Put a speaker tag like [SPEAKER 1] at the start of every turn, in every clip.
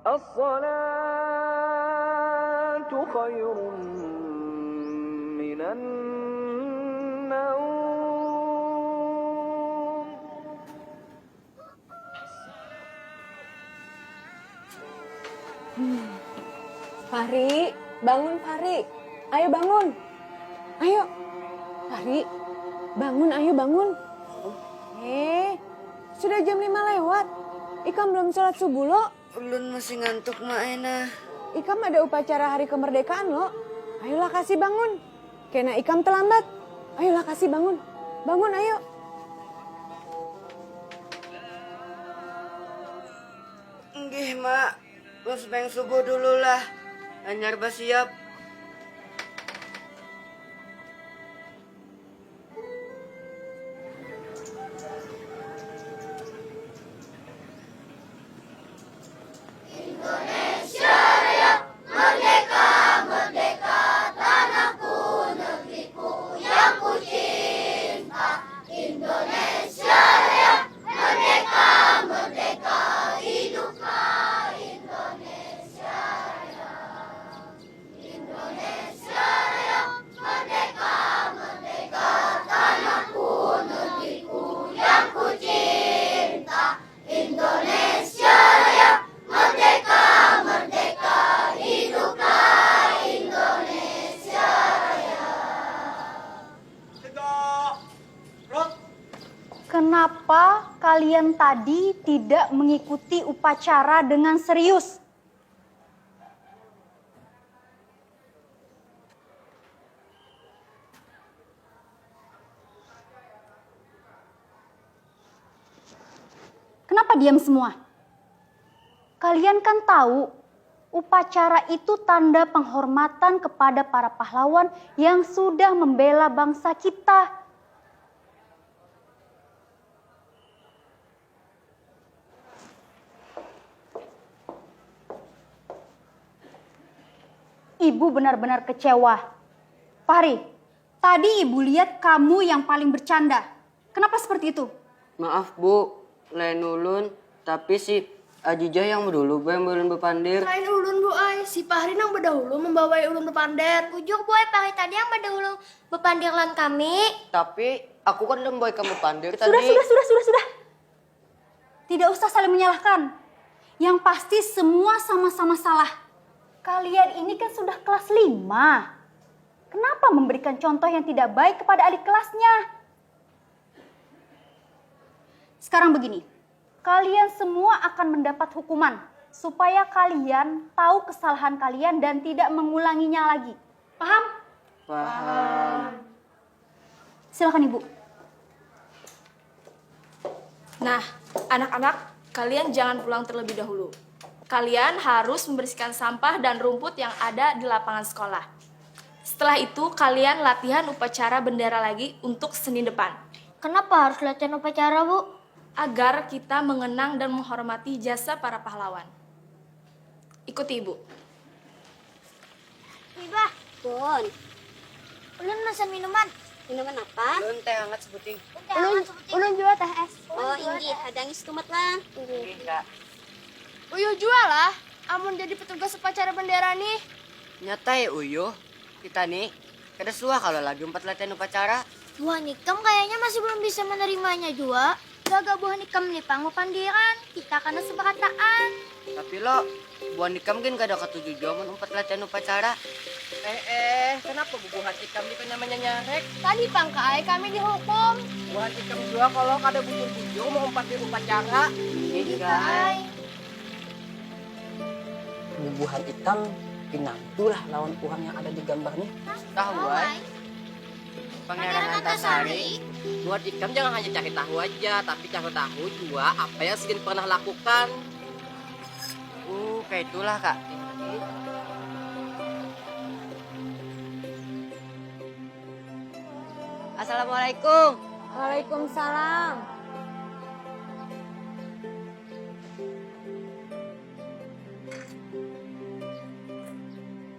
[SPEAKER 1] الصلاة خير من النوم.
[SPEAKER 2] Fahri, bangun Fahri. Ayo bangun. Ayo. Fahri, bangun, ayo bangun. Sudah jam 5 lewat. Ikam belum sholat subuh lo.
[SPEAKER 3] Ulun masih ngantuk mak Ena.
[SPEAKER 2] Ikam ada upacara hari kemerdekaan lo. Ayolah kasih bangun. Kena Ikam terlambat. Ayolah kasih bangun. Bangun ayo.
[SPEAKER 3] Nggih mak, bos beng subuh dulu lah. Anyar siap.
[SPEAKER 4] Kenapa kalian tadi tidak mengikuti upacara dengan serius? Kenapa diam semua? Kalian kan tahu, upacara itu tanda penghormatan kepada para pahlawan yang sudah membela bangsa kita. Ibu benar-benar kecewa. Fahri, tadi ibu lihat kamu yang paling bercanda. Kenapa seperti itu?
[SPEAKER 3] Maaf bu, lain ulun. Tapi si Ajijah yang dulu yang belum berpandir.
[SPEAKER 5] Lain ulun bu ay, si Fahri nang berdahulu membawai ulun berpandir.
[SPEAKER 6] Ujuk boy Fahri tadi yang berdahulu berpandir lan kami.
[SPEAKER 3] Tapi aku kan udah membawa kamu pandir tadi.
[SPEAKER 4] Sudah. Tidak usah saling menyalahkan. Yang pasti semua sama-sama salah. Kalian ini kan sudah kelas 5. Kenapa memberikan contoh yang tidak baik kepada adik kelasnya? Sekarang begini, kalian semua akan mendapat hukuman supaya kalian tahu kesalahan kalian dan tidak mengulanginya lagi. Paham?
[SPEAKER 3] Paham.
[SPEAKER 4] Silakan Ibu.
[SPEAKER 5] Nah, anak-anak, kalian jangan pulang terlebih dahulu. Kalian harus membersihkan sampah dan rumput yang ada di lapangan sekolah. Setelah itu, kalian latihan upacara bendera lagi untuk Senin depan.
[SPEAKER 6] Kenapa harus latihan upacara, Bu?
[SPEAKER 5] Agar kita mengenang dan menghormati jasa para pahlawan. Ikuti Ibu.
[SPEAKER 6] Ibah. Bun. Ulun pesan minuman. Minuman apa?
[SPEAKER 3] Ulun teh hangat sebuting.
[SPEAKER 6] Ulun jual teh es. Oh, ini ada ngis tumat lah.
[SPEAKER 3] Enggak.
[SPEAKER 5] Uyuh jual lah, amun jadi petugas upacara bendera nih.
[SPEAKER 3] Nyata ya Uyuh, kita nih kada suah kalau lagi latihan upacara.
[SPEAKER 6] Buah nikam kayaknya masih belum bisa menerimanya juga. Gagak buah nikam nih pangmu pandiran. Kita karena sepakataan.
[SPEAKER 3] Tapi lo, buah nikam kan kada ketujuh jaman latihan upacara.
[SPEAKER 7] Kenapa bubuhan ikam itu namanya nyarek?
[SPEAKER 5] Tadi pangkai kami dihukum.
[SPEAKER 7] Bubuhan ikam juga kalau kada bujur-bujur mau umpat di upacara.
[SPEAKER 3] Enggak.
[SPEAKER 7] Bubuhan ikam pinantulah lawan Tuhan yang ada di gambarnya.
[SPEAKER 3] Tahu ay. Pangeran Antasari.
[SPEAKER 7] Buat ikam jangan hanya cari tahu aja, tapi cari tahu juga apa yang Sidin pernah lakukan.
[SPEAKER 3] Kayak itulah kak. Assalamualaikum.
[SPEAKER 2] Waalaikumsalam.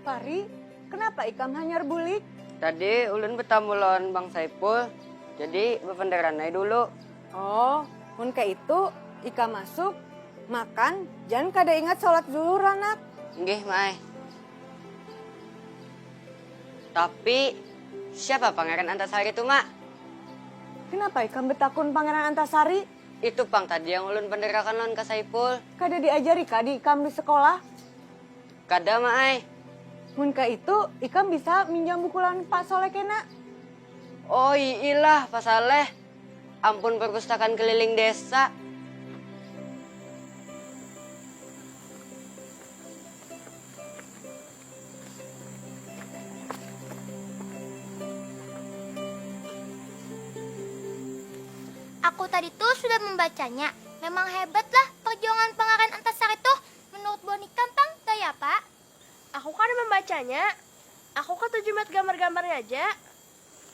[SPEAKER 2] Fahri, kenapa Ikam hanyar bulik?
[SPEAKER 3] Tadi ulun bertamu lawan Bang Saipul, jadi berpenderanai dulu.
[SPEAKER 2] Oh, mun kayak itu Ikam masuk, Makan, jangan kada ingat sholat zuhur anak.
[SPEAKER 3] Nggih, Mai. Tapi siapa Pangeran Antasari itu, Mak?
[SPEAKER 2] Kenapa ikam betakun Pangeran Antasari?
[SPEAKER 3] Itu Pang tadi yang ulun penderakan lawan Kak Saipul.
[SPEAKER 2] Kada diajari kadi ikam di sekolah.
[SPEAKER 3] Kada, Mai.
[SPEAKER 2] Mun ka itu, ikam bisa minjam buku lawan Pak Soleh kena.
[SPEAKER 3] Oh iyalah, Pak Saleh. Ampun perpustakaan keliling desa.
[SPEAKER 6] Aku tadi tuh sudah membacanya. Memang hebatlah perjuangan Pangeran Antasari tuh. Menurut Bonikam, Pang, ya Pak?
[SPEAKER 8] Aku kan membacanya. Aku kan terjemahat gambar-gambarnya aja.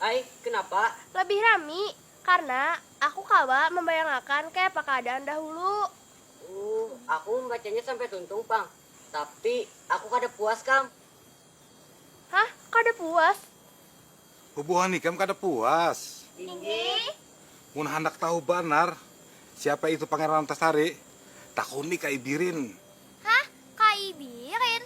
[SPEAKER 3] Ai, kenapa?
[SPEAKER 8] Lebih rami. Karena aku kawa membayangkan kayak apa keadaan dahulu.
[SPEAKER 3] Aku membacanya sampai tuntung, Pang. Tapi aku kada puas, Kam.
[SPEAKER 8] Hah? Kada puas?
[SPEAKER 9] Hubungan ikam kada puas. Mun hendak tahu benar siapa itu Pangeran Antasari, takuni Kak Ibirin.
[SPEAKER 6] Hah? Kak Ibirin?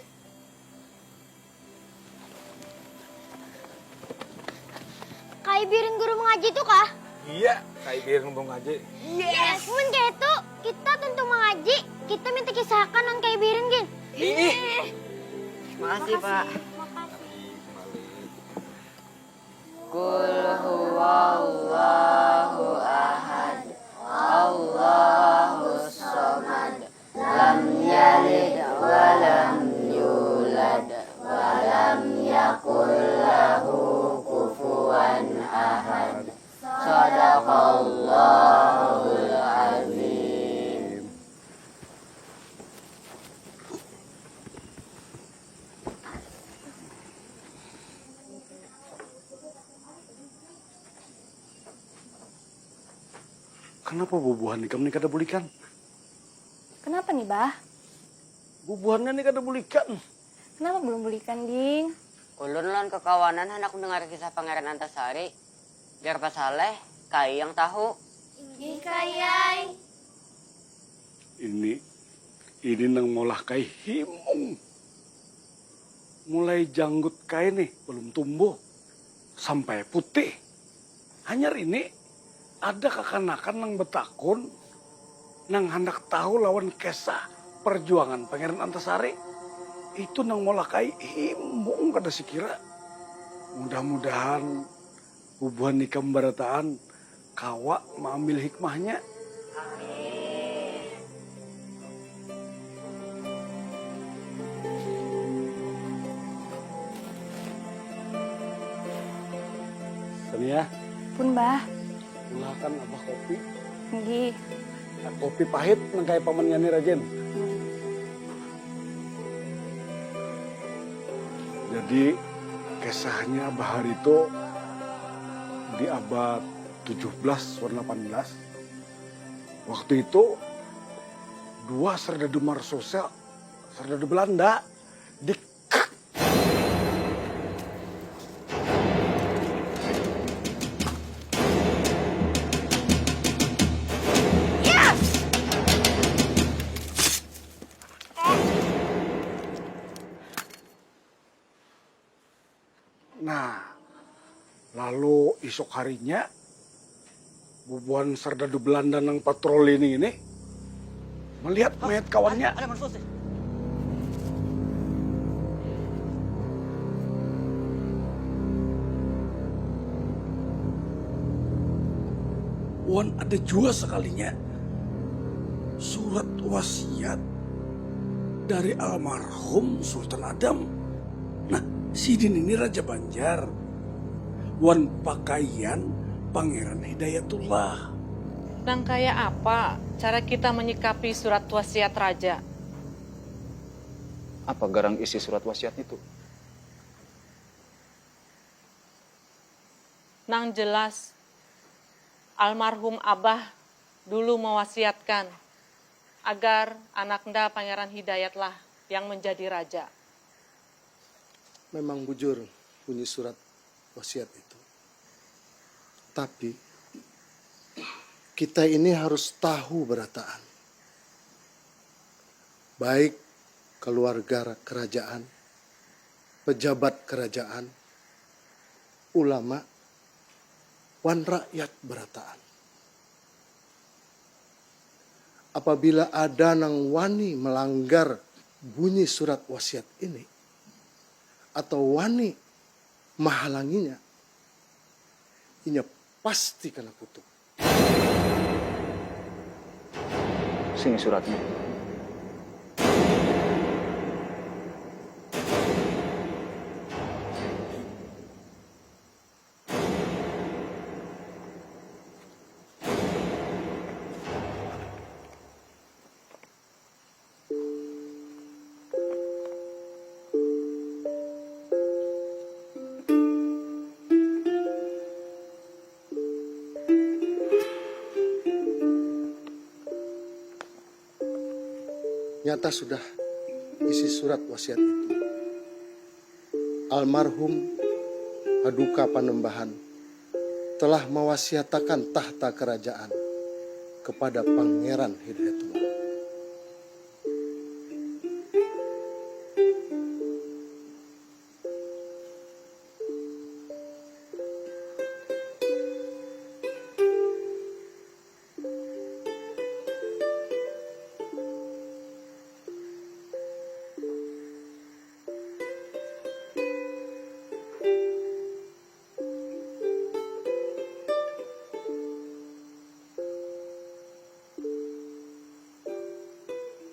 [SPEAKER 6] Kak Ibirin guru mengaji tuh kah?
[SPEAKER 9] Iya, Kak Ibirin ngomong aja.
[SPEAKER 6] Yes! Mun kayak itu, kita tentu mengaji. Kita minta kisahkan non Kak Ibirin, Gin.
[SPEAKER 3] Makasih, Pak.
[SPEAKER 6] Makasih.
[SPEAKER 3] Kul huwallahu ahad. Allahus samad. Lam yalid wa lam yulad wa lam yakul lahu kufuwan ahad. Shadaqallahul azim.
[SPEAKER 10] Kenapa bubuhan ikam ni kada bulikan?
[SPEAKER 5] Kenapa nih, Bah?
[SPEAKER 10] Bubuhannya ni kada bulikan.
[SPEAKER 5] Kenapa belum belikan, Ding?
[SPEAKER 3] Ulun lawan kekawanan hendak mendengar kisah Pangeran Antasari. Biar Pak Saleh, Kai yang tahu.
[SPEAKER 6] Kayai.
[SPEAKER 10] Ini nang molah kai himung. Mulai janggut kai nih belum tumbuh sampai putih. Hanya ini ada kekanakan nang betakun nang hendak tahu lawan kisah perjuangan Pangeran Antasari. Itu nang molah kai himung kada sekira. Mudah-mudahan hubungan ikam barataan kawa mengambil hikmahnya. Sania,
[SPEAKER 5] Pun, Bah.
[SPEAKER 10] ulahkan abah kopi.
[SPEAKER 5] Nggih.
[SPEAKER 10] Kopi pahit nang kaya pamannya ni Rajen. Jadi kisahnya Abah Harito di abad 17 warna 18. Waktu itu dua serdadu Marsosial, serdadu Belanda di Nah, lalu esok harinya bubuhan serdadu Belanda nang patroli ini melihat mayat kawannya. Wan ada juga sekalinya surat wasiat dari almarhum Sultan Adam. Nah, Sidin ini Raja Banjar. Wan pakaian Pangeran Hidayatullah.
[SPEAKER 11] Nang kayak apa cara kita menyikapi surat wasiat raja?
[SPEAKER 12] Apa garang isi surat wasiat itu?
[SPEAKER 11] Nang jelas almarhum Abah dulu mewasiatkan agar anaknya Pangeran Hidayatlah yang menjadi raja.
[SPEAKER 13] Memang bujur bunyi surat wasiat itu. Tapi kita ini harus tahu berataan. baik keluarga kerajaan, pejabat kerajaan, ulama, wan rakyat berataan. Apabila ada nang wani melanggar bunyi surat wasiat ini, atau wani menghalanginya, inya pasti kena kutuk.
[SPEAKER 12] Sini suratnya.
[SPEAKER 13] Nyata sudah isi surat wasiat itu. Almarhum Paduka Panembahan telah mewasiatakan tahta kerajaan kepada Pangeran Hidayatullah.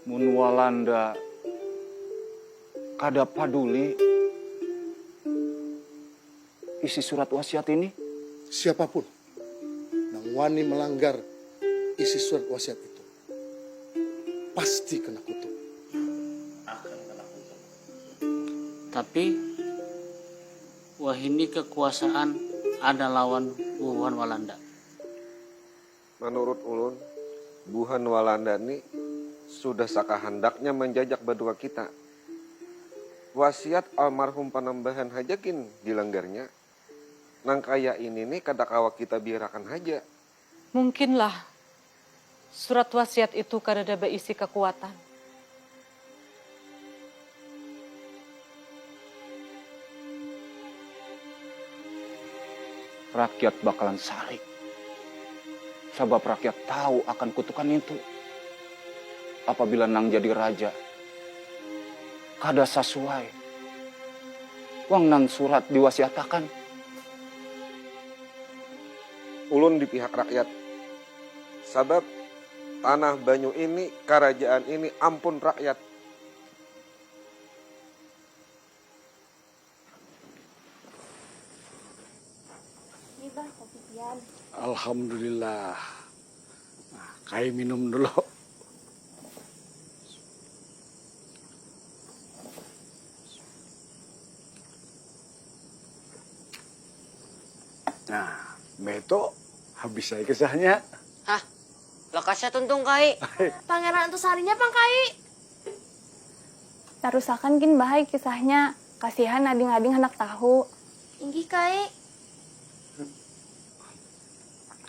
[SPEAKER 12] Mun Walanda kada paduli isi surat wasiat ini?
[SPEAKER 13] Siapapun yang wani melanggar isi surat wasiat itu pasti kena kutuk.
[SPEAKER 14] Tapi wah ini kekuasaan ada lawan Wuhan Walanda.
[SPEAKER 15] Menurut ulun, Wuhan Walanda ini sudah sakahandaknya menjajak berdua kita. Wasiat almarhum Panembahan hajakin dilanggarnya. Nang kaya ini nih kadakawa kita biarakan haja.
[SPEAKER 11] Mungkinlah surat wasiat itu kada berisi kekuatan.
[SPEAKER 12] Rakyat bakalan salik. Sebab rakyat tahu akan kutukan itu. Apabila nang jadi raja, kada sesuai. Wang nang surat diwasiatakan.
[SPEAKER 15] Ulun di pihak rakyat. Sebab tanah Banyu ini, kerajaan ini ampun rakyat.
[SPEAKER 4] Ini Bah, kopi pian.
[SPEAKER 10] Alhamdulillah. Nah, kai minum dulu. Nah, Beto habis saya kisahnya.
[SPEAKER 3] Hah? Lokasnya tuntung kai.
[SPEAKER 8] Pangeran Antasarinya Pang Kai.
[SPEAKER 2] Tarusakan kin bahai kisahnya. Kasihan ading-ading hendak tahu.
[SPEAKER 8] Inggih Kai.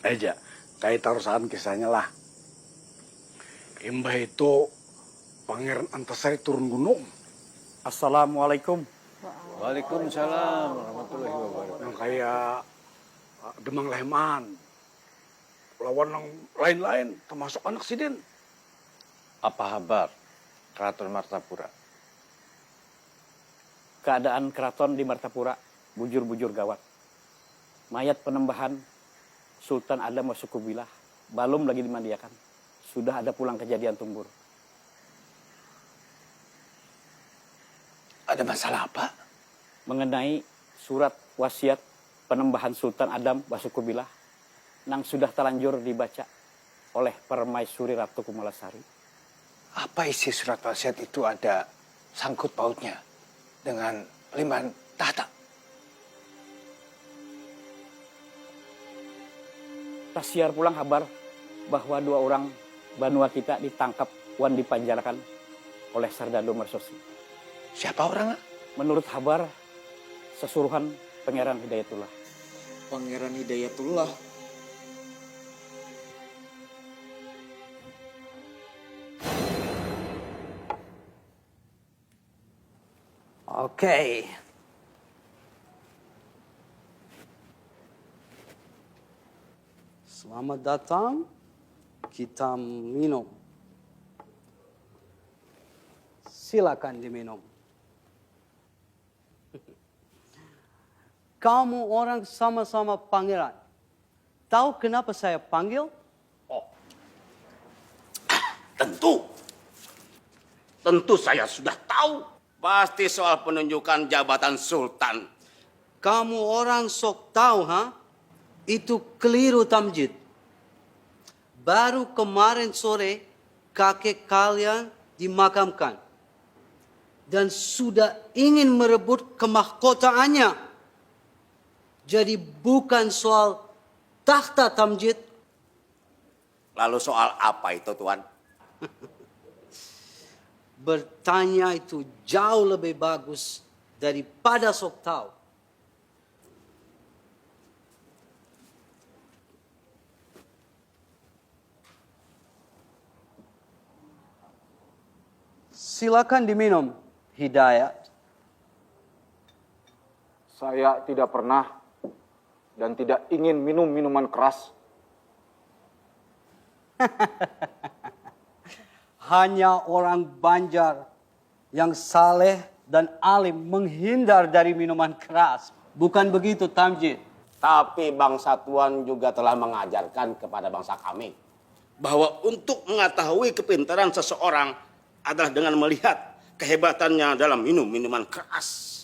[SPEAKER 10] Aja, kai tarusan kisahnya lah. Imbah itu Pangeran Antasari turun gunung.
[SPEAKER 16] Assalamualaikum.
[SPEAKER 10] Waalaikumsalam warahmatullahi wabarakatuh. Yang kayak Demang Leman, lawan yang lain-lain, termasuk anak Sidin.
[SPEAKER 16] Apa kabar Keraton Martapura? Keadaan keraton di Martapura bujur-bujur gawat. Mayat Panembahan Sultan Adam Wasukubilah belum lagi dimandiakan. Sudah ada pulang kejadian tumbur.
[SPEAKER 10] Ada masalah apa?
[SPEAKER 16] Mengenai surat wasiat Panembahan Sultan Adam Wasukubilah nang sudah terlanjur dibaca oleh Permaisuri Ratu Kumalasari.
[SPEAKER 10] Apa isi surat wasiat itu ada sangkut pautnya dengan liman tahta?
[SPEAKER 16] Tasiar pulang kabar bahwa 2 orang Banua kita ditangkap wan dipanjarakan oleh Sardado Mersosi.
[SPEAKER 10] Siapa orangnya?
[SPEAKER 16] Menurut kabar sesuruhan Pangeran Hidayatullah.
[SPEAKER 12] Pangeran Hidayatullah.
[SPEAKER 17] Oke. Selamat datang. Kita minum. Silakan diminum. Kamu orang sama-sama pangeran. Tahu kenapa saya panggil?
[SPEAKER 18] Tentu. Tentu saya sudah tahu. Pasti soal penunjukan jabatan sultan.
[SPEAKER 17] Kamu orang sok tahu, ha? Itu keliru, Tamjid. Baru kemarin sore kakek kalian dimakamkan. Dan sudah ingin merebut kemahkotaannya. Jadi bukan soal takhta, Tamjid.
[SPEAKER 18] Lalu soal apa itu, Tuan?
[SPEAKER 17] Bertanya itu jauh lebih bagus daripada sok tahu. Silakan diminum, Hidayat.
[SPEAKER 12] Saya tidak pernah dan tidak ingin minum minuman keras.
[SPEAKER 17] Hanya orang Banjar yang saleh dan alim menghindar dari minuman keras. Bukan begitu, Tamjid?
[SPEAKER 18] Tapi bangsa Tuan juga telah mengajarkan kepada bangsa kami bahwa untuk mengetahui kepintaran seseorang adalah dengan melihat kehebatannya dalam minum minuman keras.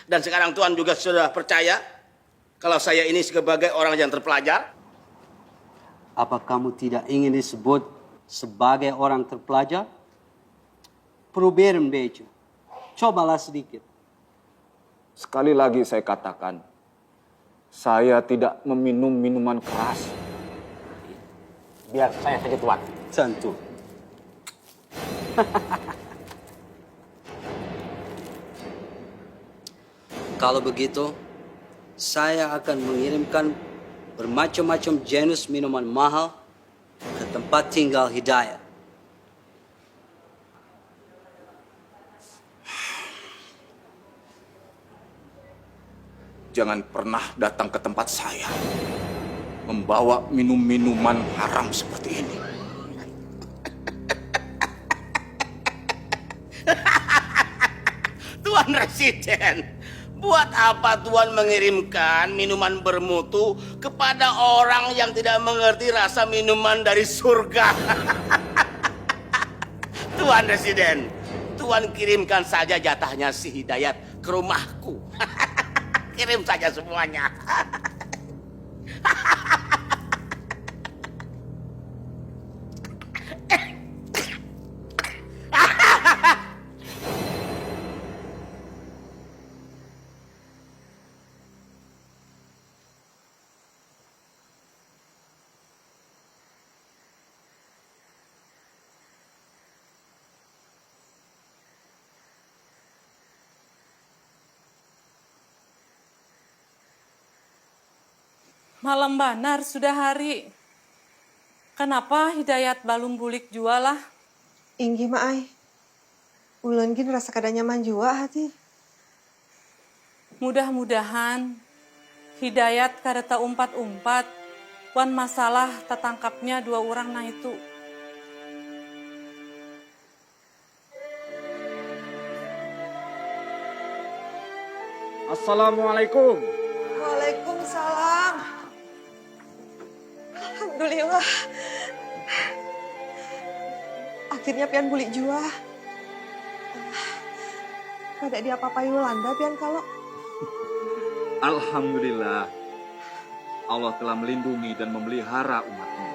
[SPEAKER 18] Dan sekarang Tuan juga sudah percaya kalau saya ini sebagai orang yang terpelajar.
[SPEAKER 17] Apa kamu tidak ingin disebut sebagai orang terpelajar? Probeer een beetje. Cobalah sedikit.
[SPEAKER 12] Sekali lagi saya katakan, saya tidak meminum minuman keras.
[SPEAKER 18] Biar saya saja, Tuan.
[SPEAKER 17] Tentu. Kalau begitu, saya akan mengirimkan bermacam-macam jenis minuman mahal ke tempat tinggal Hidayat.
[SPEAKER 18] Jangan pernah datang ke tempat saya membawa minum-minuman haram seperti ini. Tuan Residen, buat apa Tuan mengirimkan minuman bermutu kepada orang yang tidak mengerti rasa minuman dari surga? Tuan Residen, Tuan kirimkan saja jatahnya si Hidayat ke rumahku. Kirim saja semuanya.
[SPEAKER 11] Malam banar sudah hari. Kenapa Hidayat balum bulik jualah?
[SPEAKER 19] Inggi maai. Ulun gin rasa kada nyaman jua hati.
[SPEAKER 11] Mudah-mudahan Hidayat kada ta umpat-umpat wan masalah tertangkapnya dua orang nah itu.
[SPEAKER 12] Assalamualaikum.
[SPEAKER 19] Waalaikumsalam. Alhamdulillah. Akhirnya pian buli jua. Kada diapa-apai Yolanda pian kalau.
[SPEAKER 12] Alhamdulillah. Allah telah melindungi dan memelihara umatnya.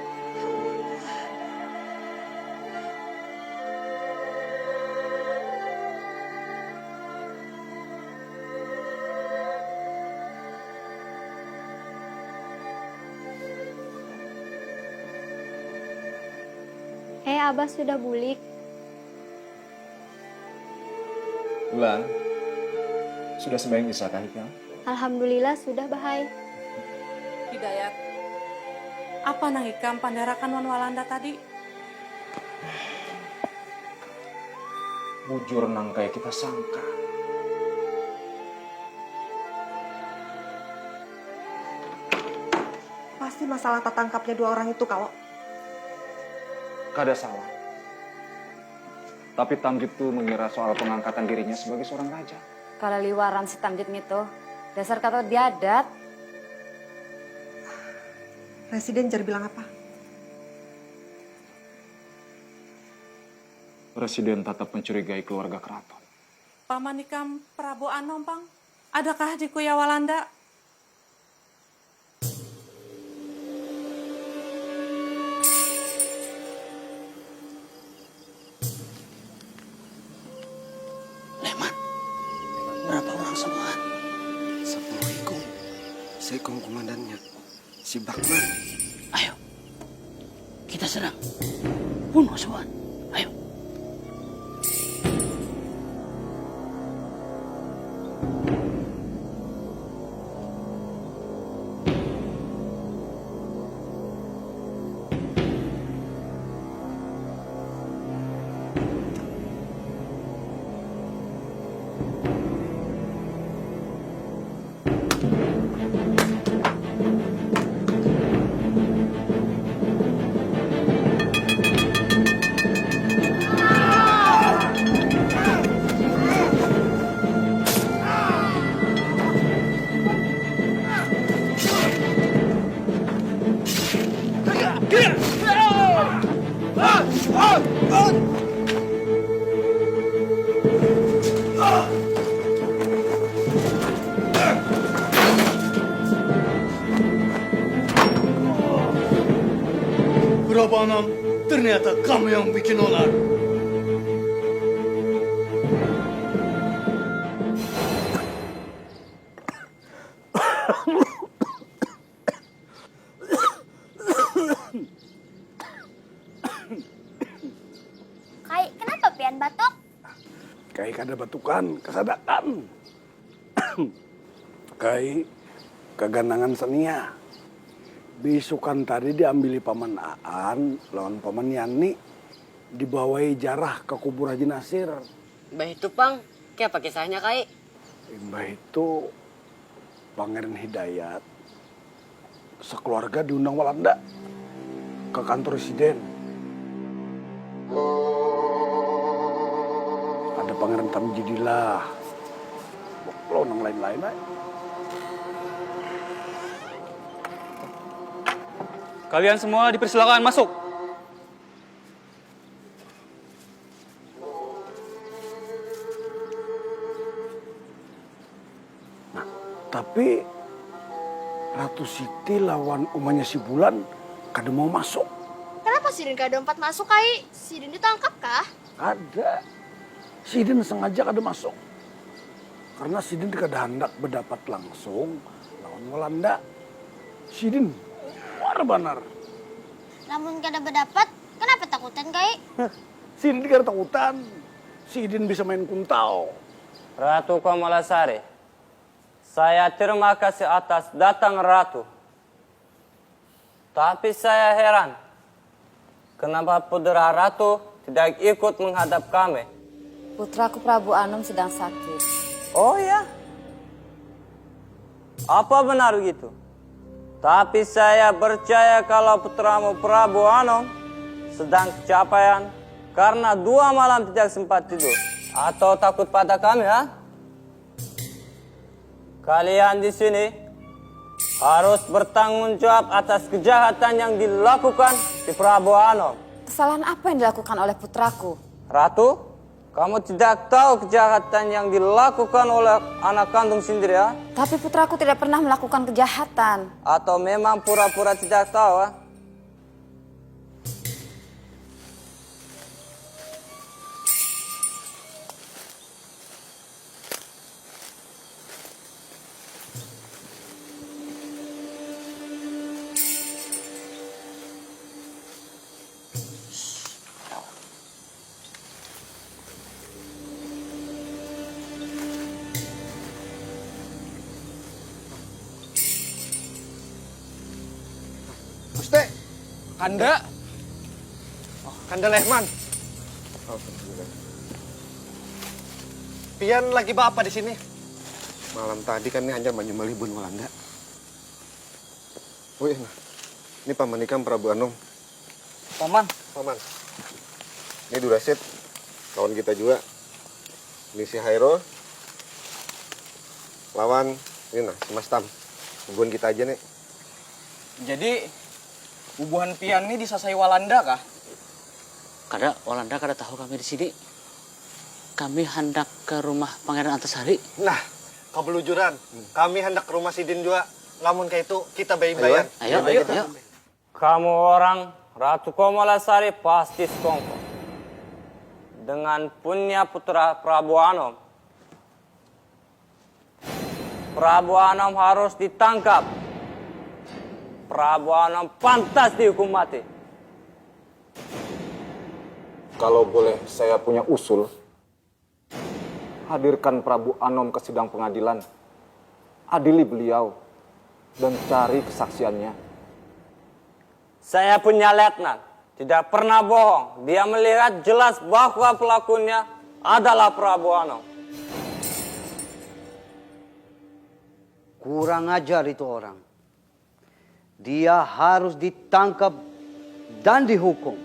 [SPEAKER 6] Abah sudah bulik.
[SPEAKER 20] Bulan, sudah sembahyang isya kah Hikam?
[SPEAKER 6] Alhamdulillah sudah, Bahai.
[SPEAKER 11] Hidayat, apa nah Hikam pandarakan wan Walanda tadi?
[SPEAKER 12] bujur nang kayak kita sangka.
[SPEAKER 19] Pasti masalah tertangkapnya 2 orang itu kalau.
[SPEAKER 12] Kada salah. Tapi Tamjid tuh mengira soal pengangkatan dirinya sebagai seorang raja.
[SPEAKER 21] Kalau liwaran si Tamjid gitu, dasar kata diadat.
[SPEAKER 19] Presiden jar bilang apa?
[SPEAKER 12] Presiden tetap mencurigai keluarga keraton.
[SPEAKER 11] Paman Ikam Prabu Anom, Pang. Adakah di Kuya Walanda?
[SPEAKER 22] Berapa orang semua?
[SPEAKER 23] Assalamualaikum. Saya komandannya, si Bakman.
[SPEAKER 22] Ayo, kita serang. Bunuh semua. Ayo. Berapa enam? Ternyata kamu yang bikin onar.
[SPEAKER 6] Kai, kenapa pian batuk?
[SPEAKER 10] Kai kada batukan, kesadakan. Kai keganangan senia. Besokan tadi diambili paman Aan lawan paman Yani, dibawai jarah ke kubur Haji Nasir.
[SPEAKER 3] Mbah itu, Pang. Kayak apa kisahnya, Kai?
[SPEAKER 10] Mbah itu Pangeran Hidayat sekeluarga diundang Walanda ke kantor residen. Ada Pangeran Tamjidillah, lo nang lain-lain aja.
[SPEAKER 24] Kalian semua dipersilakan masuk.
[SPEAKER 10] Nah, tapi Ratu Siti lawan umahnya si Bulan kada mau masuk.
[SPEAKER 8] Kenapa Sidin kada 4 masuk, Kai? Sidin ditangkap kah?
[SPEAKER 10] Ada. Sidin sengaja kada masuk. Karena Sidin kada hendak berdapat langsung lawan Walanda. Sidin benar.
[SPEAKER 6] Namun kada berdapat, kenapa takutan, Kai?
[SPEAKER 10] Sidin kada takutan. Sidin bisa main kuntau.
[SPEAKER 25] Ratu Kamalasari, saya terima kasih atas datang Ratu. Tapi saya heran, kenapa Putra Ratu tidak ikut menghadap kami?
[SPEAKER 21] Putraku Prabu Anom sedang sakit.
[SPEAKER 25] Oh ya? Apa benar begitu? Tapi saya percaya kalau putramu Prabu Anom sedang kecapean karena 2 malam tidak sempat tidur. Atau takut pada kami, ha? Kalian di sini harus bertanggung jawab atas kejahatan yang dilakukan di Prabu Anom.
[SPEAKER 21] Kesalahan apa yang dilakukan oleh putraku?
[SPEAKER 25] Ratu, kamu tidak tahu kejahatan yang dilakukan oleh anak kandung sendiri, ya?
[SPEAKER 21] Tapi putraku tidak pernah melakukan kejahatan.
[SPEAKER 25] Atau memang pura-pura tidak tahu, ha?
[SPEAKER 23] Gusti, Kanda. Oh, Kanda Lehman. Pian lagi apa di sini?
[SPEAKER 15] Malam tadi kan ini hanya menyembelih bun Walanda. Wih, nah, ini paman Ikam Prabu Anom.
[SPEAKER 23] Paman.
[SPEAKER 15] Paman. Ini Durasit, kawan kita juga. Ini si Hairul. Lawan, ini nah, si Mas Tam. Tungguin kita aja nih.
[SPEAKER 23] Jadi, bubuhan Pian ini disasai Walanda kah?
[SPEAKER 14] Kada Walanda kada tahu kami di sini. Kami hendak ke rumah Pangeran Antasari.
[SPEAKER 23] Nah, kebelujuran. Kami hendak ke rumah Sidin juga. Lamun kayak itu, kita bayi-bayan.
[SPEAKER 14] Ayo.
[SPEAKER 25] Kamu orang Ratu Komalasari pasti sekongkol. Dengan punya putra Prabu Anom. Prabu Anom harus ditangkap. Prabu Anom pantas dihukum mati.
[SPEAKER 12] Kalau boleh saya punya usul, hadirkan Prabu Anom ke sidang pengadilan. Adili beliau dan cari kesaksiannya.
[SPEAKER 25] Saya punya letnan, tidak pernah bohong. Dia melihat jelas bahwa pelakunya adalah Prabu Anom.
[SPEAKER 17] Kurang ajar itu orang. Dia harus ditangkap dan dihukum.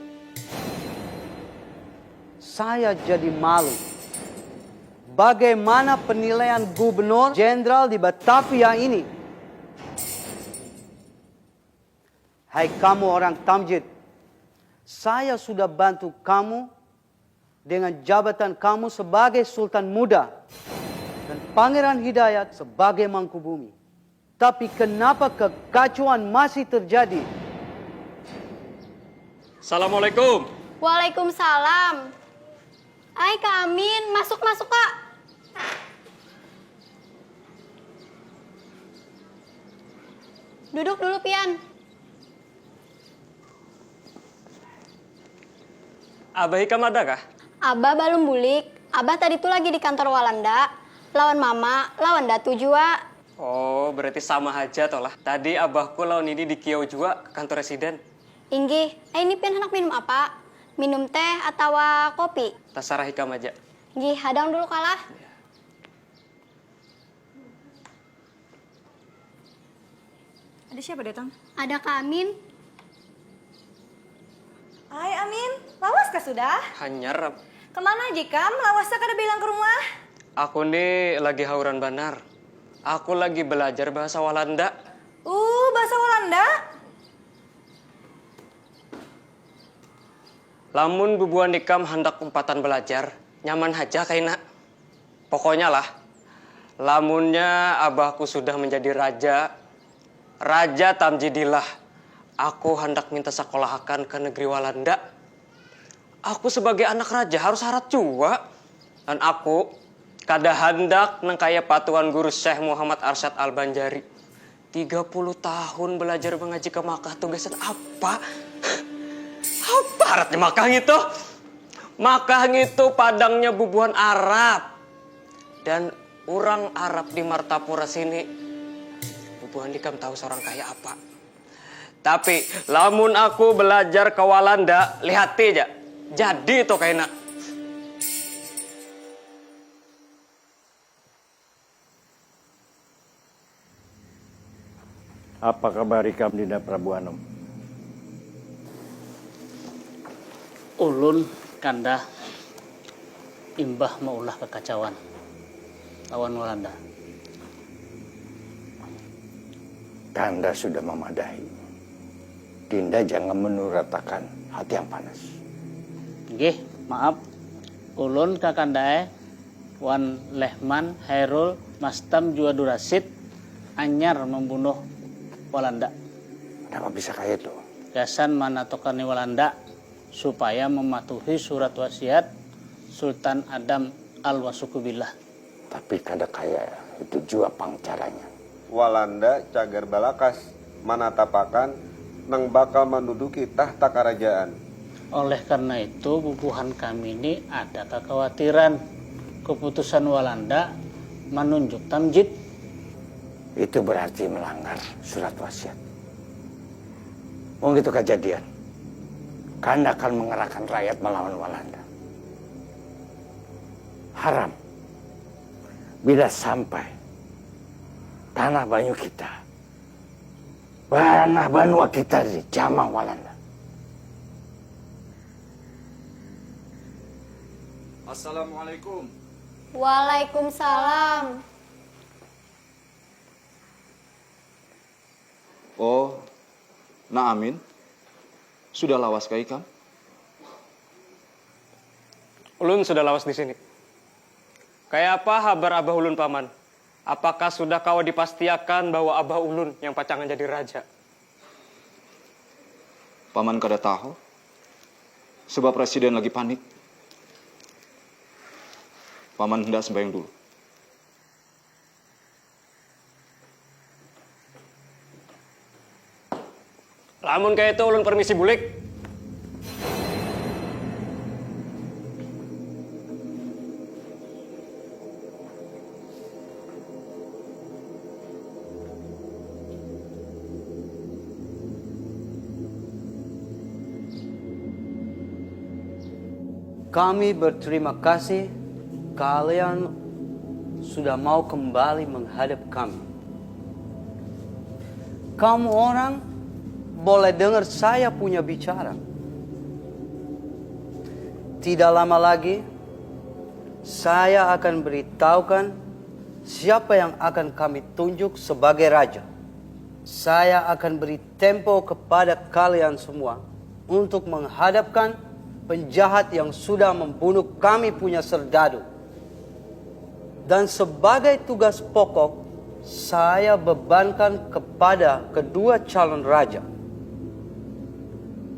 [SPEAKER 17] Saya jadi malu. Bagaimana penilaian Gubernur Jenderal di Batavia ini? Hai kamu orang Tamjid, saya sudah bantu kamu dengan jabatan kamu sebagai Sultan Muda dan Pangeran Hidayat sebagai Mangkubumi. Tapi kenapa kekacauan masih terjadi?
[SPEAKER 24] Assalamualaikum.
[SPEAKER 6] Waalaikumsalam. Hai Kak Amin, masuk Kak. Duduk dulu Pian.
[SPEAKER 24] Abah Hikam ada kah?
[SPEAKER 6] Abah belum bulik. Abah tadi tuh lagi di kantor Walanda. Lawan Mama, lawan Datu juga.
[SPEAKER 24] Oh, berarti sama aja toh lah. Tadi abahku lawan ini di Kiau juga ke kantor residen.
[SPEAKER 6] Inggih, ini Pian hendak minum apa? Minum teh atau kopi?
[SPEAKER 24] Terserah Hikam aja.
[SPEAKER 6] Inggih, hadang dulu kalah.
[SPEAKER 1] Ada siapa datang?
[SPEAKER 6] Ada Kak Amin.
[SPEAKER 1] Hai Amin, lawas kah sudah?
[SPEAKER 24] Hanyar.
[SPEAKER 1] Kemana aja Kam? Lawas kada bilang ke rumah?
[SPEAKER 24] Aku nih lagi hauran banar. Aku lagi belajar bahasa Walanda.
[SPEAKER 1] Bahasa Walanda?
[SPEAKER 24] Lamun bubuan Ikam hendak umpatan belajar, nyaman aja kaina. Pokoknya lah, lamunnya abahku sudah menjadi Raja Tamjidillah. Aku hendak minta sekolahakan ke negeri Walanda. Aku sebagai anak raja harus syarat juga. Dan aku kada hendak nang kaya patuan guru Syekh Muhammad Arsyad Al-Banjari. 30 tahun belajar mengaji ke Makkah tugasnya apa? Apa artinya Makkah itu? Makkah itu padangnya bubuhan Arab. Dan orang Arab di Martapura sini, bubuhan Ikam tahu seorang kaya apa. Tapi lamun aku belajar ke Walanda, lihat aja. Jadi itu kayaknya.
[SPEAKER 16] Apa kabar Ikam Dinda Prabu Anom?
[SPEAKER 14] Ulun kanda imbah maulah kekacauan lawan Walanda.
[SPEAKER 5] Kanda sudah memadahi. Dinda jangan menuratakan hati yang panas.
[SPEAKER 14] Nggih, maaf. Ulun kakandae Wan Lehman, Hairul, Mastam juga Durasit anyar membunuh Walanda.
[SPEAKER 5] Kenapa bisa kayak itu?
[SPEAKER 14] Gasan manatokani Walanda supaya mematuhi surat wasiat Sultan Adam Al-Wasukubillah.
[SPEAKER 5] Tapi kada kaya itu juga pangcaranya.
[SPEAKER 15] Walanda cagar balakas manatapakan nang bakal menduduki tahta kerajaan.
[SPEAKER 14] Oleh karena itu bubuhan kami ini ada kekhawatiran keputusan Walanda menunjuk Tamjid.
[SPEAKER 5] Itu berarti melanggar surat wasiat. Begitu kejadian, Kanda akan mengerahkan rakyat melawan Walanda. Haram bila sampai tanah Banyu kita, tanah Banua kita dijamah Walanda.
[SPEAKER 20] Assalamualaikum.
[SPEAKER 6] Waalaikumsalam.
[SPEAKER 12] Oh, nah Amin. Sudah lawas kah ikam?
[SPEAKER 24] Ulun sudah lawas di sini. Kayak apa kabar Abah Ulun paman? Apakah sudah kau dipastiakan bahwa Abah Ulun yang pacangan jadi raja?
[SPEAKER 12] Paman kada tahu. Sebab presiden lagi panik. Paman hendak sembahyang dulu.
[SPEAKER 24] Lamun kayak itu ulun permisi bulik.
[SPEAKER 17] Kami berterima kasih kalian sudah mau kembali menghadap kami. Kamu orang boleh dengar saya punya bicara. Tidak lama lagi, saya akan beritahukan siapa yang akan kami tunjuk sebagai raja. Saya akan beri tempo kepada kalian semua untuk menghadapkan penjahat yang sudah membunuh kami punya serdadu. Dan sebagai tugas pokok, saya bebankan kepada kedua calon raja,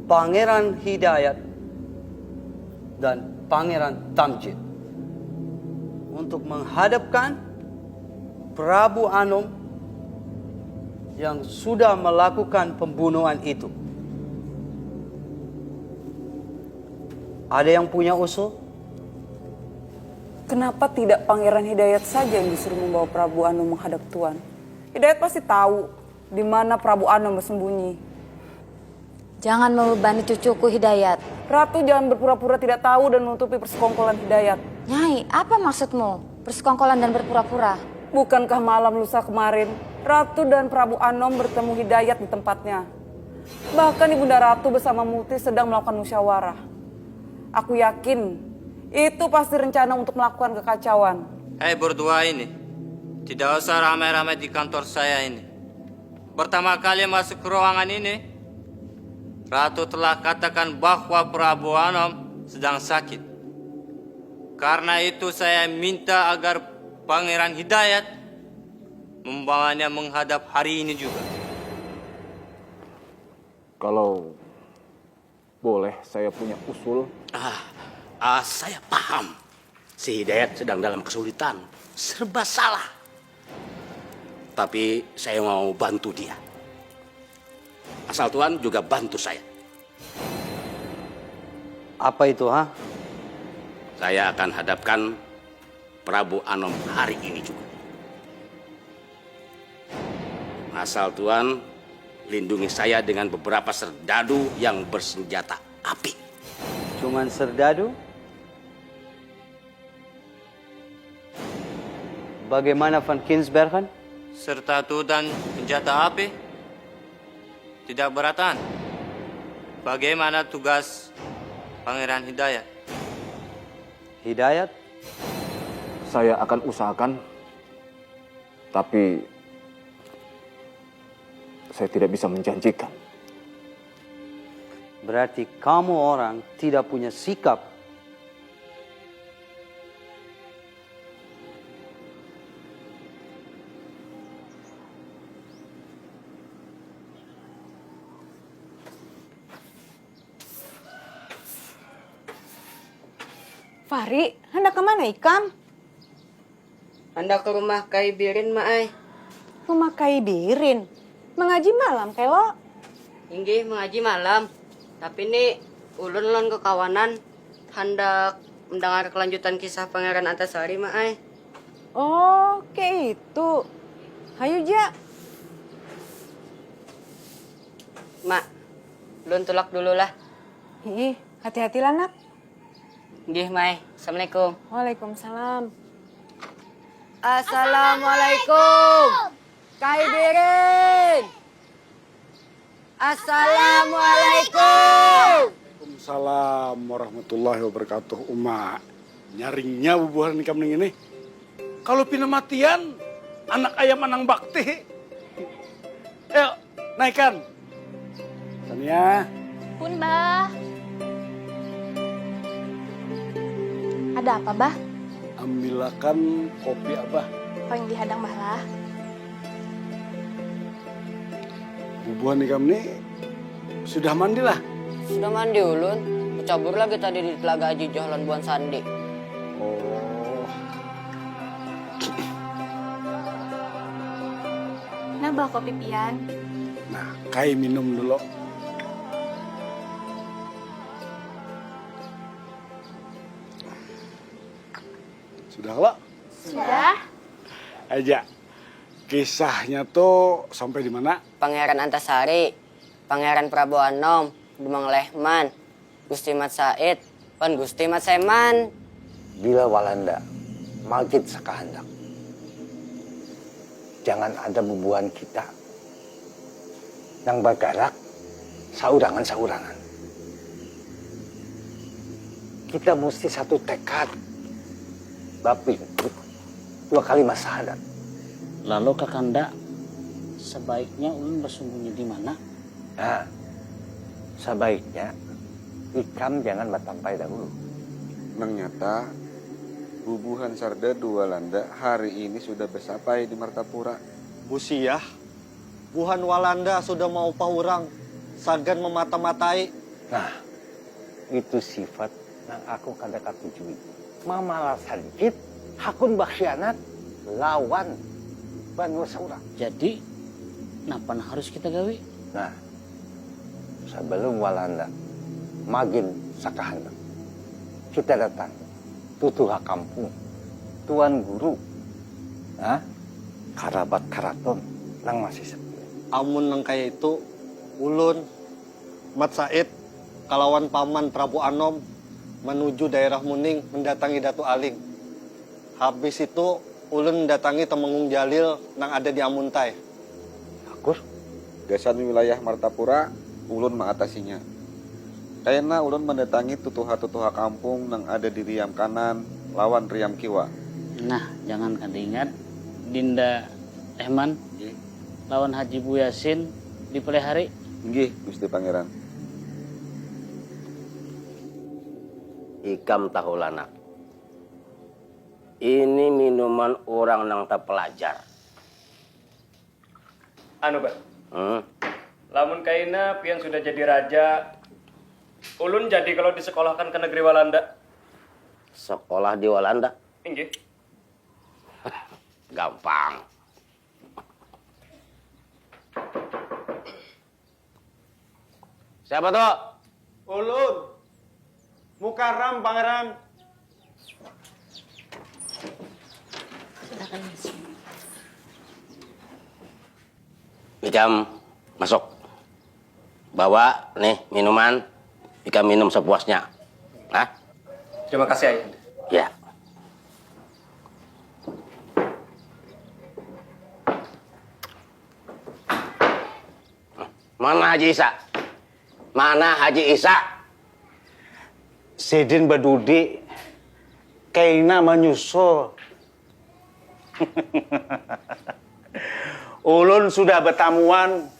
[SPEAKER 17] Pangeran Hidayat dan Pangeran Tamjid, untuk menghadapkan Prabu Anom yang sudah melakukan pembunuhan itu. Ada yang punya usul?
[SPEAKER 2] Kenapa tidak Pangeran Hidayat saja yang disuruh membawa Prabu Anom menghadap Tuan? Hidayat pasti tahu di mana Prabu Anom bersembunyi.
[SPEAKER 21] Jangan membebani cucuku Hidayat.
[SPEAKER 2] Ratu jangan berpura-pura tidak tahu dan menutupi persekongkolan Hidayat.
[SPEAKER 21] Nyai, apa maksudmu? Persekongkolan dan berpura-pura?
[SPEAKER 2] Bukankah malam lusa kemarin Ratu dan Prabu Anom bertemu Hidayat di tempatnya? Bahkan Ibunda Ratu bersama Muti sedang melakukan musyawarah. Aku yakin itu pasti rencana untuk melakukan kekacauan.
[SPEAKER 25] Hei berdua ini, tidak usah ramai-ramai di kantor saya ini. Pertama kali masuk ke ruangan ini, Ratu telah katakan bahwa Prabu Anom sedang sakit. Karena itu saya minta agar Pangeran Hidayat membawanya menghadap hari ini juga.
[SPEAKER 12] Kalau boleh, saya punya usul.
[SPEAKER 18] Saya paham. Si Hidayat sedang dalam kesulitan. Serba salah. Tapi saya mau bantu dia. Asal Tuhan juga bantu saya.
[SPEAKER 17] Apa itu, ha?
[SPEAKER 18] Saya akan hadapkan Prabu Anom hari ini juga. Asal Tuhan lindungi saya dengan beberapa serdadu yang bersenjata api.
[SPEAKER 17] Cuman serdadu? Bagaimana Van Kinsbergen?
[SPEAKER 25] Serdadu dan senjata api? Tidak beratan. Bagaimana tugas Pangeran Hidayat?
[SPEAKER 17] Hidayat?
[SPEAKER 12] Saya akan usahakan, tapi saya tidak bisa menjanjikan.
[SPEAKER 17] Berarti kamu orang tidak punya sikap.
[SPEAKER 1] Fahri, hendak kemana Ikam?
[SPEAKER 3] Hendak ke rumah Kai Birin, Maai.
[SPEAKER 1] Rumah Kai Birin? Mengaji malam, Kelo?
[SPEAKER 3] Inggih, mengaji malam. Tapi ini ulun lon ke kawanan hendak mendengar kelanjutan kisah Pangeran Antasari, Maai.
[SPEAKER 1] Oh, kayak itu. Hayu, Ja.
[SPEAKER 3] Mak, ulun tulak dulu lah.
[SPEAKER 1] Ih, hati-hati lah, Nak.
[SPEAKER 3] Nggih, Mai. Assalamualaikum.
[SPEAKER 1] Waalaikumsalam.
[SPEAKER 3] Assalamualaikum. Kai Birin. Assalamualaikum.
[SPEAKER 10] Waalaikumsalam warahmatullahi wabarakatuh. Uma, nyaringnya bubuhan nikam ini. Kalau pina matian, anak ayam anang bakti. Ayo, naikkan. Tania.
[SPEAKER 8] Pun, Bah. Ada apa, Bah?
[SPEAKER 10] Ambilkan kopi Abah.
[SPEAKER 8] Paling dihadang, Bah lah.
[SPEAKER 10] Bubuhan nikam ini sudah mandi lah.
[SPEAKER 3] Sudah mandi ulun. Kecabur lagi tadi di Telaga Haji Johlan Buan Sandi.
[SPEAKER 10] Oh.
[SPEAKER 8] Nah, Bah kopi pian.
[SPEAKER 10] Nah, Kai minum dulu. Sudah lo?
[SPEAKER 8] Sudah.
[SPEAKER 10] Aja. Kisahnya tuh sampai di mana?
[SPEAKER 3] Pangeran Antasari, Pangeran Prabu Anom, Demang Lehman, Gusti Mat Said, Pan Gusti Mat Seman.
[SPEAKER 5] Bila Walanda magid sakahandak, jangan ada bubuhan kita yang bergerak saurangan-saurangan. Kita mesti satu tekad, bapin, 2 kalimat syahadat.
[SPEAKER 14] Lalu Kakanda, sebaiknya ulun bersembunyi di mana?
[SPEAKER 5] Nah, sebaiknya ikam jangan batampai dahulu.
[SPEAKER 15] Nang nyata, bubuhan Sarda Dua Landa hari ini sudah bersampai di Martapura.
[SPEAKER 23] Busiah, buhan Walanda sudah mau paurang, sagan memata-matai.
[SPEAKER 5] Nah, itu sifat yang aku kada katujui. Mamalah sedikit, hakun bakhsianat, lawan Banu Saura.
[SPEAKER 14] Jadi, napa harus kita gawe?
[SPEAKER 5] Nah, sebelum Walanda magin sakahandak, kita datang tutuha kampung, tuan guru, karabat karaton nang masih sepi.
[SPEAKER 23] Amun nang kaya itu, ulun, Mat Said, kalawan paman Prabu Anom, menuju daerah Muning mendatangi Datu Aling. Habis itu, ulun mendatangi Temenggung Jalil nang ada di Amuntai.
[SPEAKER 5] Bagus.
[SPEAKER 15] Gasan wilayah Martapura, ulun mengatasinya. Kayaknya ulun mendatangi tutuha-tutuha kampung nang ada di Riam Kanan lawan Riam Kiwa.
[SPEAKER 14] Nah, jangan kan ingat Dinda Ehman lawan Haji Bu Yasin di Pelihari.
[SPEAKER 15] Nggih, Gusti Pangeran.
[SPEAKER 18] Ikam tahu lanak. Ini minuman orang nang tak pelajar.
[SPEAKER 24] Anu, Pak. Lamun kaina pian sudah jadi raja, ulun jadi kalau disekolahkan ke negeri Walanda.
[SPEAKER 18] Sekolah di Walanda?
[SPEAKER 24] Inggih.
[SPEAKER 18] Gampang. Siapa tuh?
[SPEAKER 23] Ulun, Mukarram Pangeran.
[SPEAKER 18] Ikam masuk. Bawa nih minuman. Ikam minum sepuasnya. Hah?
[SPEAKER 24] Terima kasih, Ayah.
[SPEAKER 18] Ya. Mana Haji Isa? Mana Haji Isa?
[SPEAKER 4] Sidin Badudi kaina menyusul. Ulun sudah bertamuan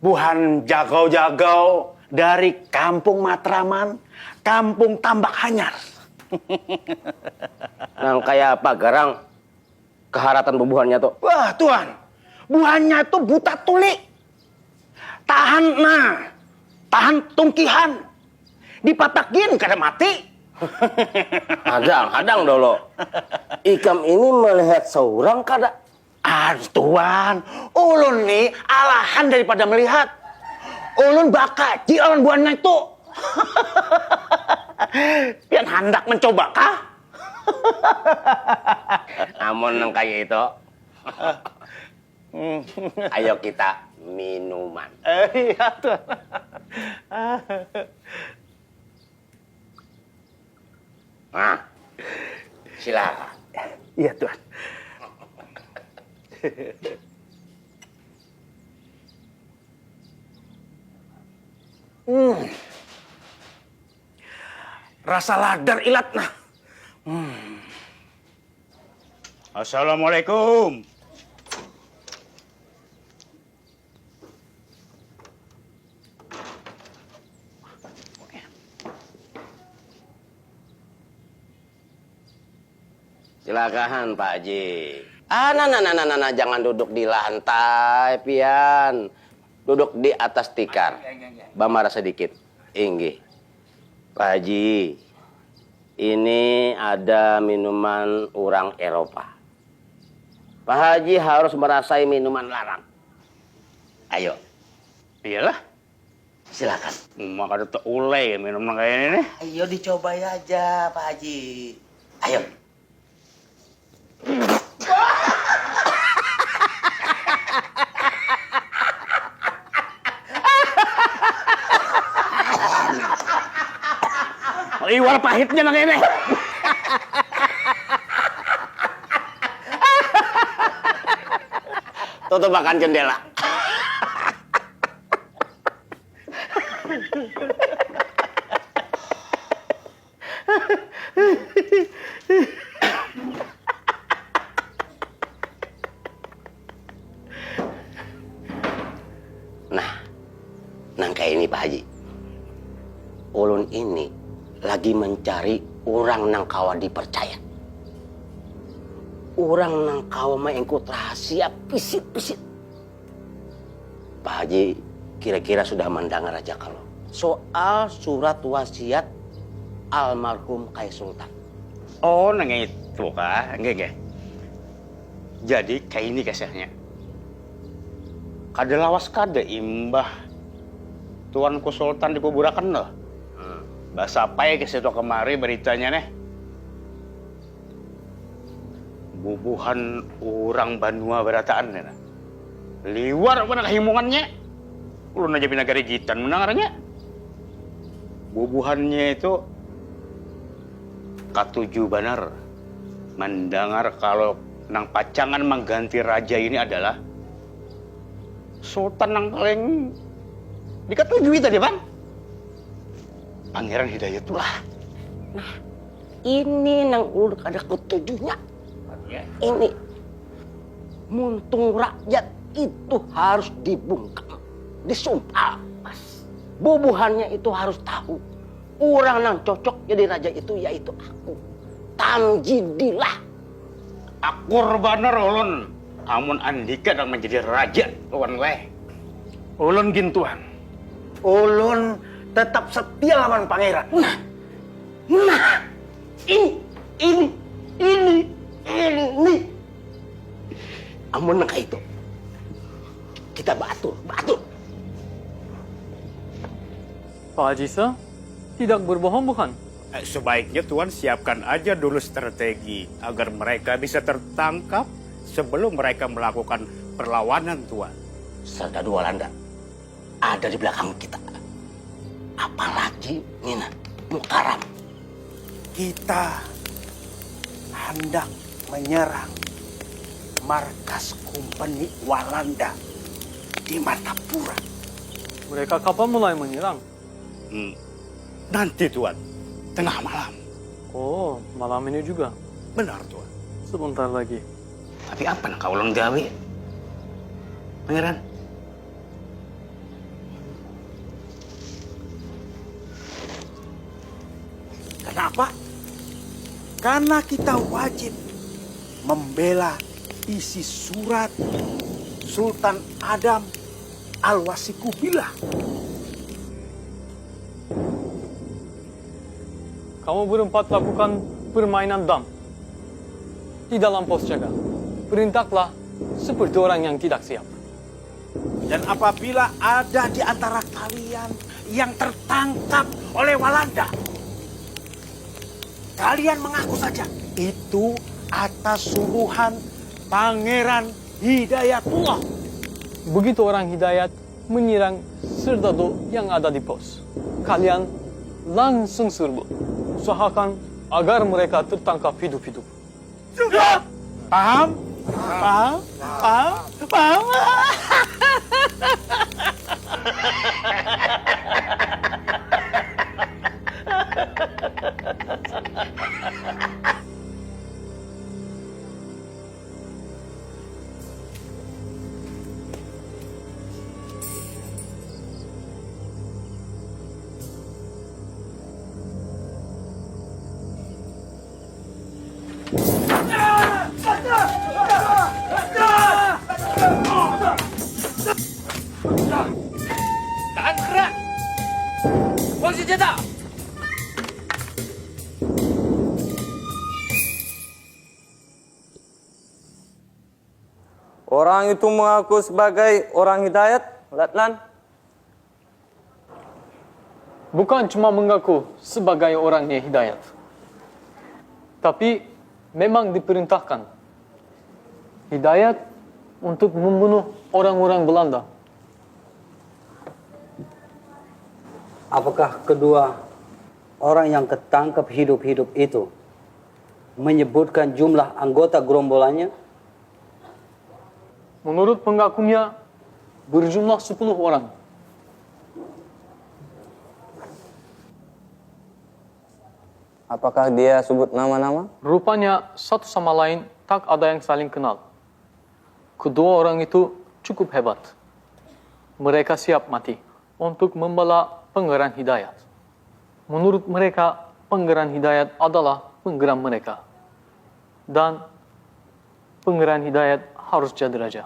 [SPEAKER 4] buhan jagau-jagau dari Kampung Matraman, Kampung Tambak Hanyar.
[SPEAKER 18] Nang kayak apa garang keharatan bubuhannya tuh?
[SPEAKER 4] Wah Tuan, buhannya tuh buta tuli. Tahan tungkihan. Dipatakin kada mati.
[SPEAKER 18] Hadang dulu. Ikam ini melihat seorang kada.
[SPEAKER 4] Tuan, ulun nih alahan daripada melihat. Ulun bakaji lawan buahnya itu. Pian hendak mencoba kah?
[SPEAKER 18] Amun nang kaya itu. Ayo kita minuman.
[SPEAKER 4] Iya Tuan.
[SPEAKER 18] Nah, silakan.
[SPEAKER 4] Iya, Tuan. Rasa ladar ilatna. Assalamualaikum.
[SPEAKER 18] Silakan Pak Haji. Nah, jangan duduk di lantai, pian. Duduk di atas tikar. Bamara sedikit. Inggih. Pak Haji, ini ada minuman orang Eropa. Pak Haji harus merasai minuman larang. Ayo.
[SPEAKER 4] Iyalah.
[SPEAKER 18] Silakan.
[SPEAKER 4] Maka ada ulai minuman kayak ini nih.
[SPEAKER 18] Ayo dicoba aja Pak Haji. Ayo.
[SPEAKER 4] Iwal pahitnya nang ini.
[SPEAKER 18] Tutup makan jendela. Nah, nangka ini Pak Haji. Ulun ini lagi mencari orang nang kawa dipercaya. Orang nang kawa mah engkut rahasia pisit-pisit. Pak Haji kira-kira sudah mendengar aja kalau soal surat wasiat almarhum Kai Sultan.
[SPEAKER 4] Oh, nang itu kah? Enggak. Jadi kayak ini kisahnya. Kada lawas kada imbah Tuanku Sultan dikuburakan loh. Bahasa apa ya kesitu kemari beritanya nih? Bubuhan orang Banua berataan nih. Liwar mana kehimungannya? Ulun aja binagari gitan mendengarnya. Bubuhannya itu katuju benar mendengar kalau nang pacangan mengganti raja ini adalah Sultan nang paling dikatujui tadi bang. Pangeran Hidayatullah.
[SPEAKER 18] Nah, ini nang ulun ada ketujuhnya. Ini muntung rakyat itu harus dibungkam, disumpah. Bubuhannya itu harus tahu. Orang nang cocok jadi raja itu yaitu aku. Tamjidillah.
[SPEAKER 4] Akur banar ulun. Amun andika dan menjadi raja lawan weh. Ulun gintuan. Ulun tetap setia lawan pangeran.
[SPEAKER 18] Nah, ini. Amun nang itu. Kita batur.
[SPEAKER 7] Pak Haji Sah, tidak berbohong bukan?
[SPEAKER 4] Sebaiknya Tuan siapkan aja dulu strategi agar mereka bisa tertangkap sebelum mereka melakukan perlawanan Tuan.
[SPEAKER 18] Serdadu Walanda ada di belakang kita. Apalagi Nina Mukaram.
[SPEAKER 10] Kita hendak menyerang markas kompeni Walanda di Martapura.
[SPEAKER 7] Mereka kapan mulai menyerang?
[SPEAKER 4] Nanti Tuan, tengah malam.
[SPEAKER 7] Oh, malam ini juga?
[SPEAKER 4] Benar Tuan.
[SPEAKER 7] Sebentar lagi.
[SPEAKER 4] Tapi apa nak kau ulun gawe? Pangeran?
[SPEAKER 10] Kenapa? Karena kita wajib membela isi surat Sultan Adam Al-Wasikubillah.
[SPEAKER 7] Kamu berempat lakukan permainan dam di dalam pos jaga. Perintahlah seperti orang yang tidak siap.
[SPEAKER 10] Dan apabila ada di antara kalian yang tertangkap oleh Walanda, kalian mengaku saja itu atas suruhan Pangeran Hidayatullah.
[SPEAKER 7] Begitu orang Hidayat menyerang serdadu yang ada di pos, kalian langsung serbu. Usahakan agar mereka tertangkap hidup-hidup.
[SPEAKER 10] Paham? Paham? Paham? Paham?
[SPEAKER 9] Tahan gerak! Buang senjata!
[SPEAKER 25] Orang itu mengaku sebagai orang hidayat, Letnan.
[SPEAKER 7] Bukan cuma mengaku sebagai orangnya hidayat. Tapi memang diperintahkan hidayat untuk membunuh orang-orang Belanda.
[SPEAKER 17] Apakah kedua orang yang ketangkap hidup-hidup itu menyebutkan jumlah anggota gerombolannya?
[SPEAKER 7] Menurut pengakunya berjumlah 10 orang.
[SPEAKER 25] Apakah dia sebut nama-nama?
[SPEAKER 7] Rupanya satu sama lain tak ada yang saling kenal. Kedua orang itu cukup hebat. Mereka siap mati untuk membela Pangeran Hidayat. Menurut mereka, Pangeran Hidayat adalah penggeram mereka. Dan Pangeran Hidayat harus jadi raja.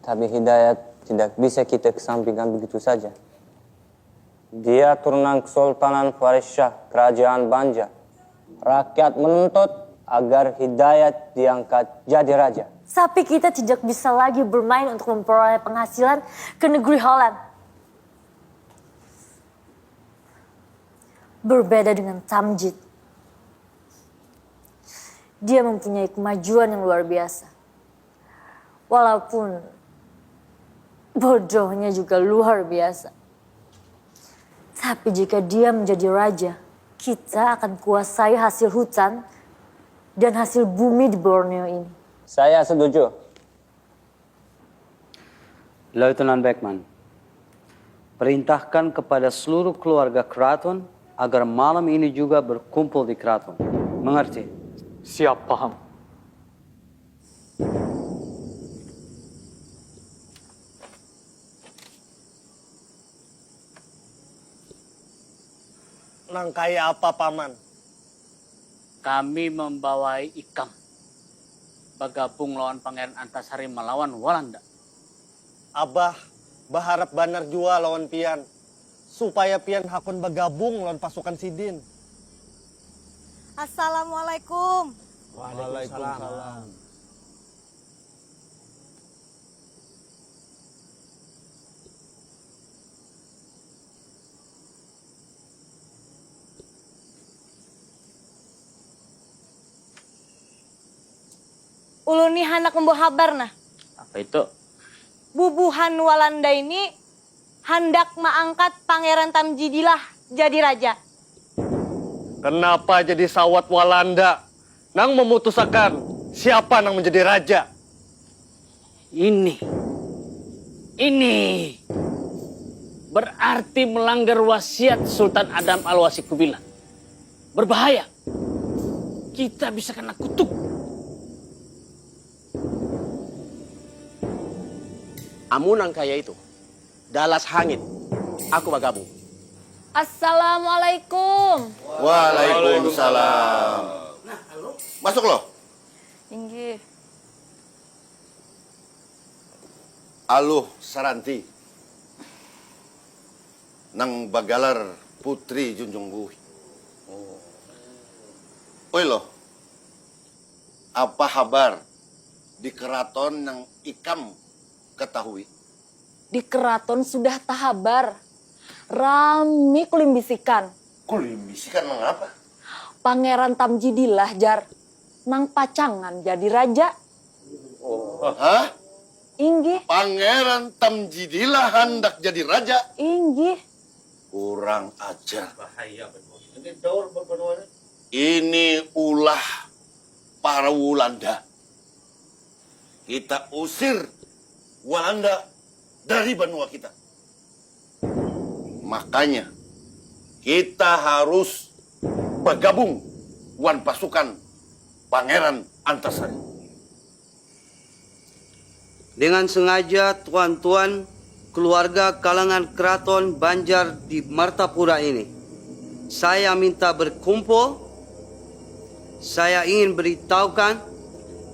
[SPEAKER 25] Tapi Hidayat tidak bisa kita kesampingkan begitu saja. Dia turunan Kesultanan Faris-Shah, Kerajaan Banja. Rakyat menuntut agar Hidayat diangkat jadi raja.
[SPEAKER 11] Tapi kita tidak bisa lagi bermain untuk memperoleh penghasilan ke negeri Holland. Berbeda dengan Tamjid. Dia mempunyai kemajuan yang luar biasa. Walaupun bodohnya juga luar biasa. Tapi jika dia menjadi raja, kita akan kuasai hasil hutan dan hasil bumi di Borneo ini.
[SPEAKER 25] Saya setuju.
[SPEAKER 17] Lieutenant Beckman, perintahkan kepada seluruh keluarga keraton agar malam ini juga berkumpul di keraton. Mengerti?
[SPEAKER 7] Siap, paham.
[SPEAKER 23] Nangkai apa, Paman?
[SPEAKER 14] Kami membawai Ikam. Bergabung lawan Pangeran Antasari melawan Walanda.
[SPEAKER 23] Abah berharap banar jua lawan pian. Supaya pian hakun bergabung lawan pasukan Sidin.
[SPEAKER 1] Assalamualaikum.
[SPEAKER 23] Waalaikumsalam.
[SPEAKER 1] Ulun nih hendak membawa kabar nah.
[SPEAKER 14] Apa itu?
[SPEAKER 1] Bubuhan Walanda ini hendak mengangkat Pangeran Tamjidilah jadi raja.
[SPEAKER 23] Kenapa jadi sawat Walanda? Nang memutuskan siapa nang menjadi raja?
[SPEAKER 14] Ini berarti melanggar wasiat Sultan Adam Al-Wasi Kubilah. Berbahaya. Kita bisa kena kutuk.
[SPEAKER 18] Amunang kaya itu, dalas hangit, aku bergabung.
[SPEAKER 1] Assalamualaikum.
[SPEAKER 18] Waalaikumsalam. Nah, masuk loh.
[SPEAKER 1] Inggih.
[SPEAKER 13] Aluh Saranti. Nang bagalar putri Junjung Buhi. Oi loh. Apa kabar di keraton nang Ikam ketahui?
[SPEAKER 1] Di keraton sudah tahabar. Rami kulimbisikan.
[SPEAKER 13] Kulimbisikan nang apa?
[SPEAKER 1] Pangeran Tamjidilah jar. Nang pacangan jadi raja.
[SPEAKER 13] Hah?
[SPEAKER 1] Inggih.
[SPEAKER 13] Pangeran Tamjidilah hendak jadi raja?
[SPEAKER 1] Inggih.
[SPEAKER 13] Kurang ajar.
[SPEAKER 18] Bahaya betul.
[SPEAKER 13] Ini ulah para Walanda. Kita usir Walanda dari benua kita. Makanya kita harus bergabung wan pasukan Pangeran Antasari.
[SPEAKER 17] Dengan sengaja tuan-tuan keluarga kalangan keraton Banjar di Martapura ini, saya minta berkumpul. Saya ingin beritahukan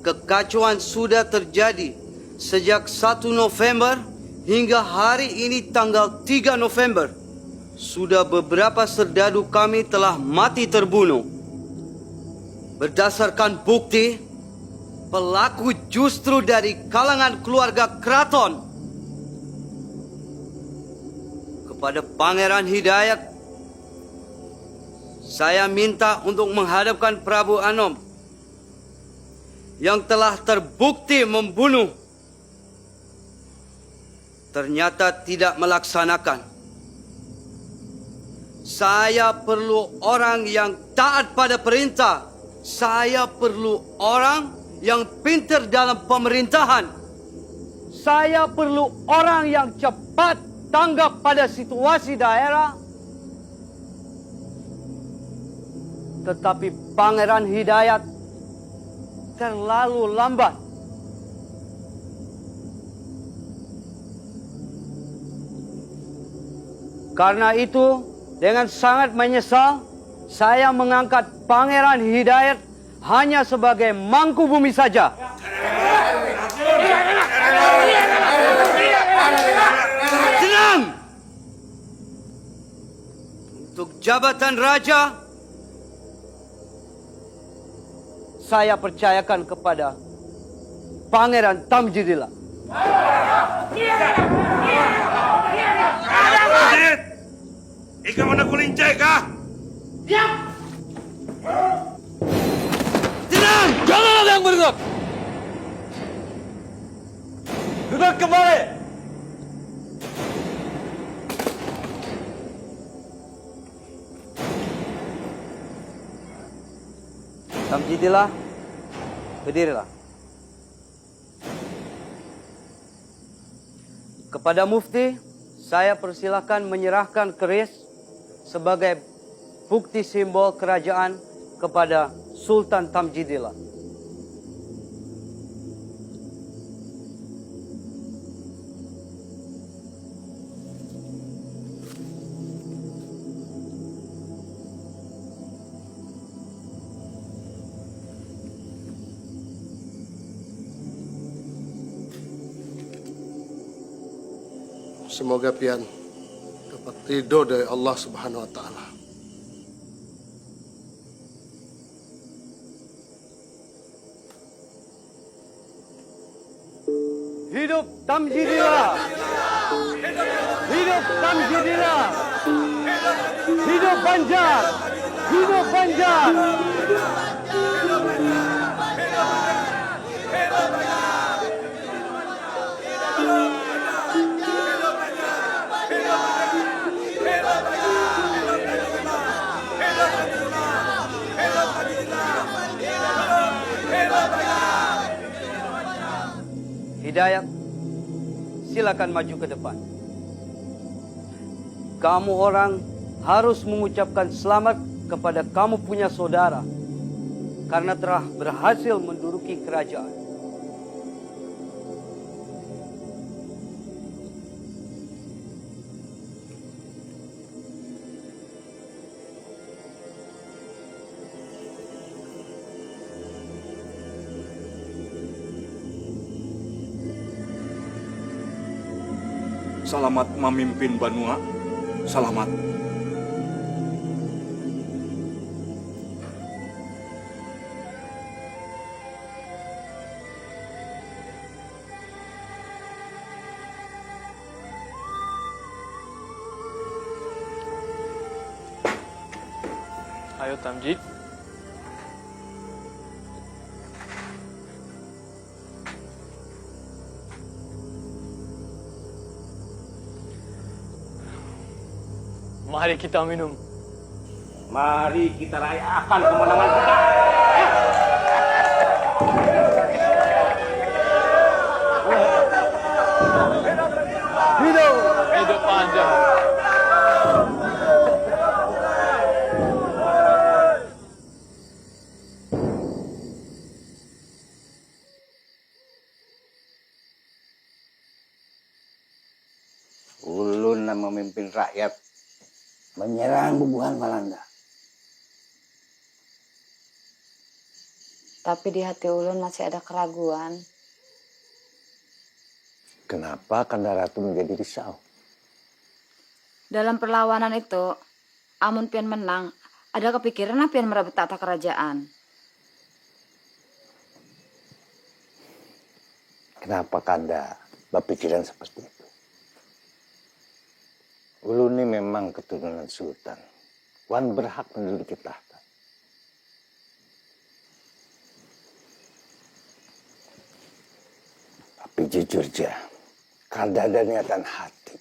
[SPEAKER 17] kekacauan sudah terjadi sejak 1 November hingga hari ini tanggal 3 November. Sudah beberapa serdadu kami telah mati terbunuh. Berdasarkan bukti, pelaku justru dari kalangan keluarga keraton. Kepada Pangeran Hidayat, saya minta untuk menghadapkan Prabu Anom yang telah terbukti membunuh, ternyata tidak melaksanakan. Saya perlu orang yang taat pada perintah. Saya perlu orang yang pintar dalam pemerintahan. Saya perlu orang yang cepat tanggap pada situasi daerah. Tetapi Pangeran Hidayat terlalu lambat. Karena itu, dengan sangat menyesal, saya mengangkat Pangeran Hidayat hanya sebagai mangku bumi saja. Tenang! Untuk jabatan raja, saya percayakan kepada Pangeran Tamjidillah.
[SPEAKER 18] Ika mana kulincai kah?
[SPEAKER 9] Diam!
[SPEAKER 18] Tenang! Jangan ada yang bergerak! Duduk kembali!
[SPEAKER 17] Tamjidillah, berdirilah. Kepada Mufti, saya persilakan menyerahkan keris sebagai bukti simbol kerajaan kepada Sultan Tamjidillah.
[SPEAKER 6] Semoga pian dapat ridho dari Allah Subhanahu wa taala.
[SPEAKER 17] Hidup Tamjidillah! Hidup Tamjidillah! Hidup Banjar! Hidup Banjar! Hidayat, silakan maju ke depan. Kamu orang harus mengucapkan selamat kepada kamu punya saudara karena telah berhasil menduduki kerajaan.
[SPEAKER 16] Selamat memimpin Banua. Selamat.
[SPEAKER 7] Ayo Tamjid. Mari kita minum.
[SPEAKER 18] Mari kita rayakan kemenangan kita.
[SPEAKER 5] menyerang bubuhan Walanda.
[SPEAKER 2] Tapi di hati ulun masih ada keraguan.
[SPEAKER 5] Kenapa Kanda Ratu menjadi risau?
[SPEAKER 2] Dalam perlawanan itu, amun pian menang, ada kepikiran pian merebut tahta kerajaan.
[SPEAKER 5] Kenapa Kanda berpikiran seperti itu? Ulun ini memang keturunan sultan. Wan berhak menduduki tahta. Tapi jujur aja, Kanda ada niatan hati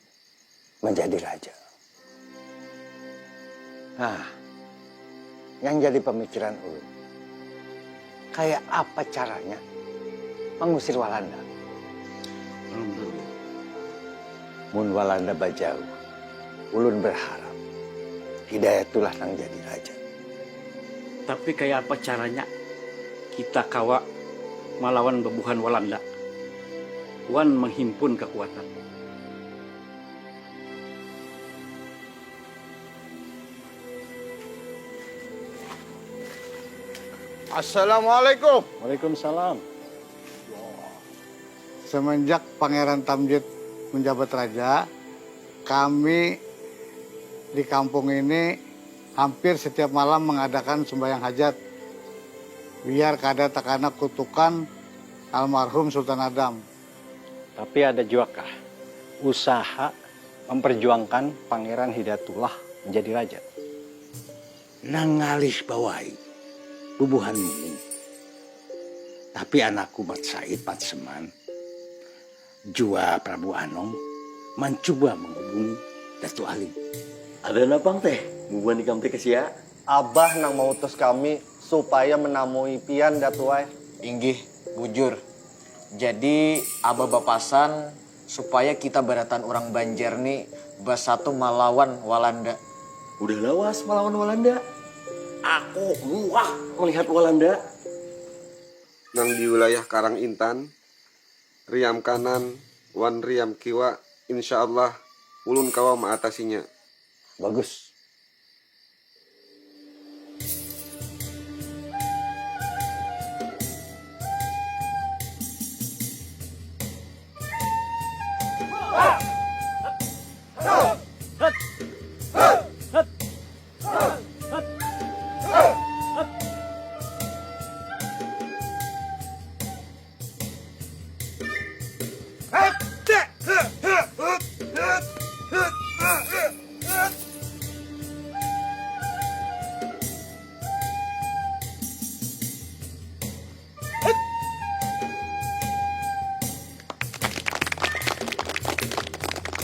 [SPEAKER 5] menjadi raja. Nah, yang jadi pemikiran ulun, kayak apa caranya mengusir Walanda? Mun Walanda bajau, ulun berharap Hidayatullah nang jadi raja.
[SPEAKER 10] Tapi kayak apa caranya kita kawa melawan bebuhan Walanda? Wan menghimpun kekuatan.
[SPEAKER 17] Assalamualaikum. Waalaikumsalam. Semenjak Pangeran Tamjid menjabat raja, kami di kampung ini hampir setiap malam mengadakan sembahyang hajat. Biar kada takana kutukan almarhum Sultan Adam.
[SPEAKER 23] Tapi ada juga kah usaha memperjuangkan Pangeran Hidayatullah menjadi raja?
[SPEAKER 5] Nangalis bawahi bubuhanmu ini. Tapi anakku Mat Said Patseman, jua Prabu Anom, mencoba menghubungi Datu Alim.
[SPEAKER 19] Ada napang teh? Bubuhan di kampung kesia?
[SPEAKER 23] Abah nang mengutus kami supaya menamui pian Datuai.
[SPEAKER 20] Inggih, bujur. Jadi abah bapasan supaya kita baratan orang Banjar nih bersatu melawan Walanda.
[SPEAKER 19] Udah lawas melawan Walanda. Aku muak melihat Walanda.
[SPEAKER 15] Nang di wilayah Karang Intan, riam kanan, wan riam kiwa, insya Allah ulun kawa mengatasinya.
[SPEAKER 5] Bagus.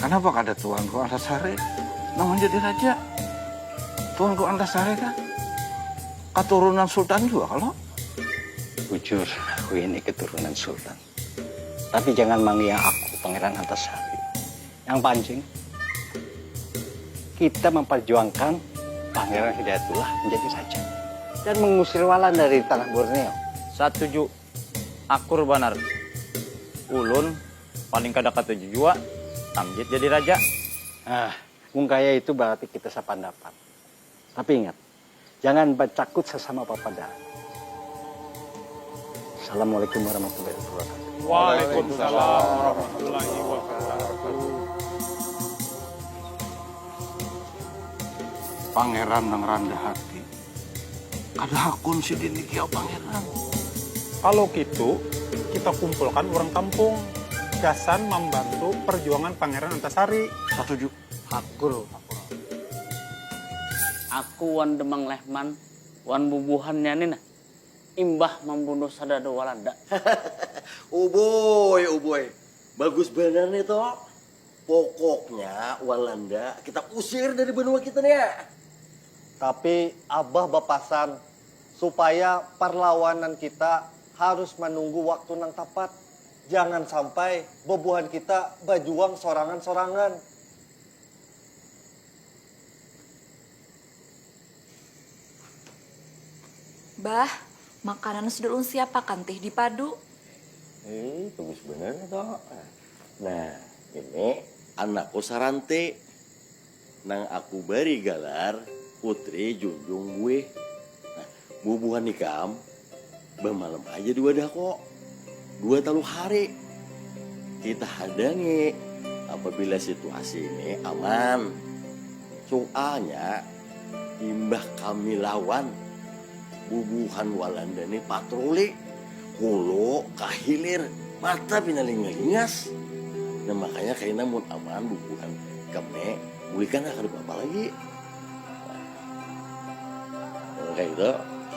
[SPEAKER 16] Kenapa kada Tuanku Antasari namun jadi raja? Tuanku Antasari kan keturunan sultan juga kalau?
[SPEAKER 5] Jujur, aku ini keturunan sultan. Tapi jangan manggil aku Pangeran Antasari. Yang pancing, kita memperjuangkan Pangeran Hidayatullah menjadi raja dan mengusir Walanda dari tanah Borneo.
[SPEAKER 24] Setuju. Akur banar. Ulun paling kada katuju jua Tamjid jadi raja.
[SPEAKER 5] Nah, mungkaya itu berarti kita sependapat. Tapi ingat, jangan bercakut sesama papada. Assalamualaikum warahmatullahi wabarakatuh.
[SPEAKER 7] Waalaikumsalam warahmatullahi wabarakatuh.
[SPEAKER 16] Pangeran nang rendah hati. Kada hakun si dini kiau pangeran.
[SPEAKER 7] Kalau gitu, kita kumpulkan orang kampung. Gasan membantu perjuangan Pangeran Antasari.
[SPEAKER 16] Setuju.
[SPEAKER 14] Hakur. Aku wan demang lehman, wan bubuhannya nina. Imbah membunuh sadada Walanda.
[SPEAKER 19] Uboy. Bagus benar nih toh. Pokoknya Walanda kita usir dari benua kita nih ya.
[SPEAKER 23] Tapi abah bapasan supaya perlawanan kita harus menunggu waktu nang tepat. Jangan sampai bebuhan kita berjuang sorangan-sorangan.
[SPEAKER 1] Bah, makanan sudah ulun siapakan teh di padu?
[SPEAKER 19] Bagus bener toh. Nah, ini anakku Sarante. nang aku bari galar putri junjung gue. Nah, bubuhan nikam bemalam aja dua dah kok. 2 hari. Kita hadangi apabila situasi ini aman. Soalnya imbah kami lawan bubuhan Walanda ini patroli. Hulu kahilir mata pinaling-lingas. Nah makanya kayaknya mun aman bubuhan kami bulikan ada apa lagi. Nah, kayak itu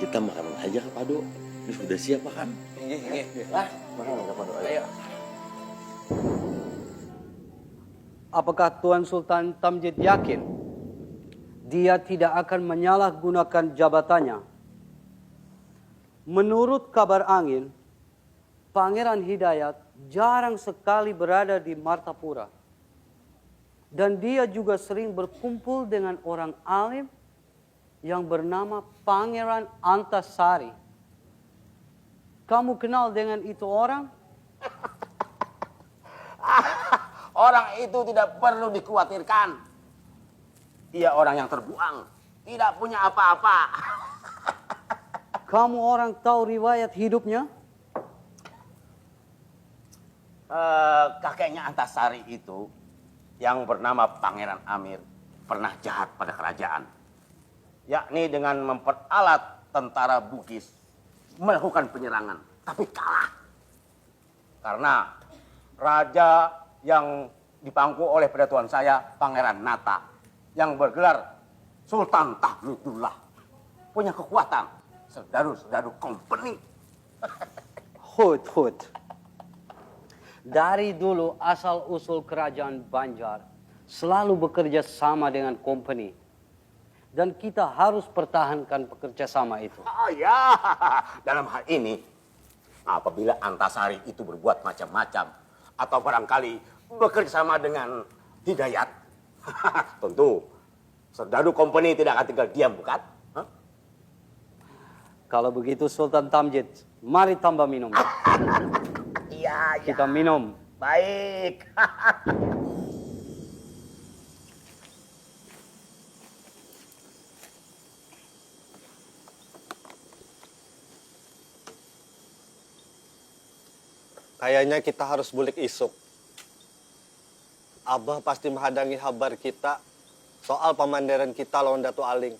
[SPEAKER 19] kita makanan aja ke Pado. Ini sudah siap makan?
[SPEAKER 20] Iya.
[SPEAKER 19] Lah, makanan ke Pado. Ayo.
[SPEAKER 17] Apakah Tuan Sultan Tamjid yakin dia tidak akan menyalahgunakan jabatannya? Menurut kabar angin, Pangeran Hidayat jarang sekali berada di Martapura. Dan dia juga sering berkumpul dengan orang alim yang bernama Pangeran Antasari. Kamu kenal dengan itu orang?
[SPEAKER 18] Orang itu tidak perlu dikhawatirkan. Dia orang yang terbuang, tidak punya apa-apa.
[SPEAKER 17] Kamu orang tahu riwayat hidupnya?
[SPEAKER 18] Kakeknya Antasari itu yang bernama Pangeran Amir pernah jahat pada kerajaan. Yakni dengan memperalat tentara Bugis melakukan penyerangan, tapi kalah. Karena raja yang dipangku oleh pedatuan saya, Pangeran Nata, yang bergelar Sultan Tahmidullah, punya kekuatan serdadu-serdadu company.
[SPEAKER 17] Hut. Dari dulu asal-usul kerajaan Banjar selalu bekerja sama dengan company. Dan kita harus pertahankan pekerjasama itu.
[SPEAKER 18] Ya, dalam hal ini, apabila Antasari itu berbuat macam-macam, atau barangkali bekerja sama dengan Hidayat, tentu serdadu company tidak akan tinggal diam, bukan?
[SPEAKER 17] Kalau begitu Sultan Tamjid, mari tambah minum.
[SPEAKER 18] Iya.
[SPEAKER 17] Kita minum.
[SPEAKER 18] Baik.
[SPEAKER 23] Kayaknya kita harus bulik isuk. Abah pasti menghadangi kabar kita soal pamandaran kita lawan Datu Aling.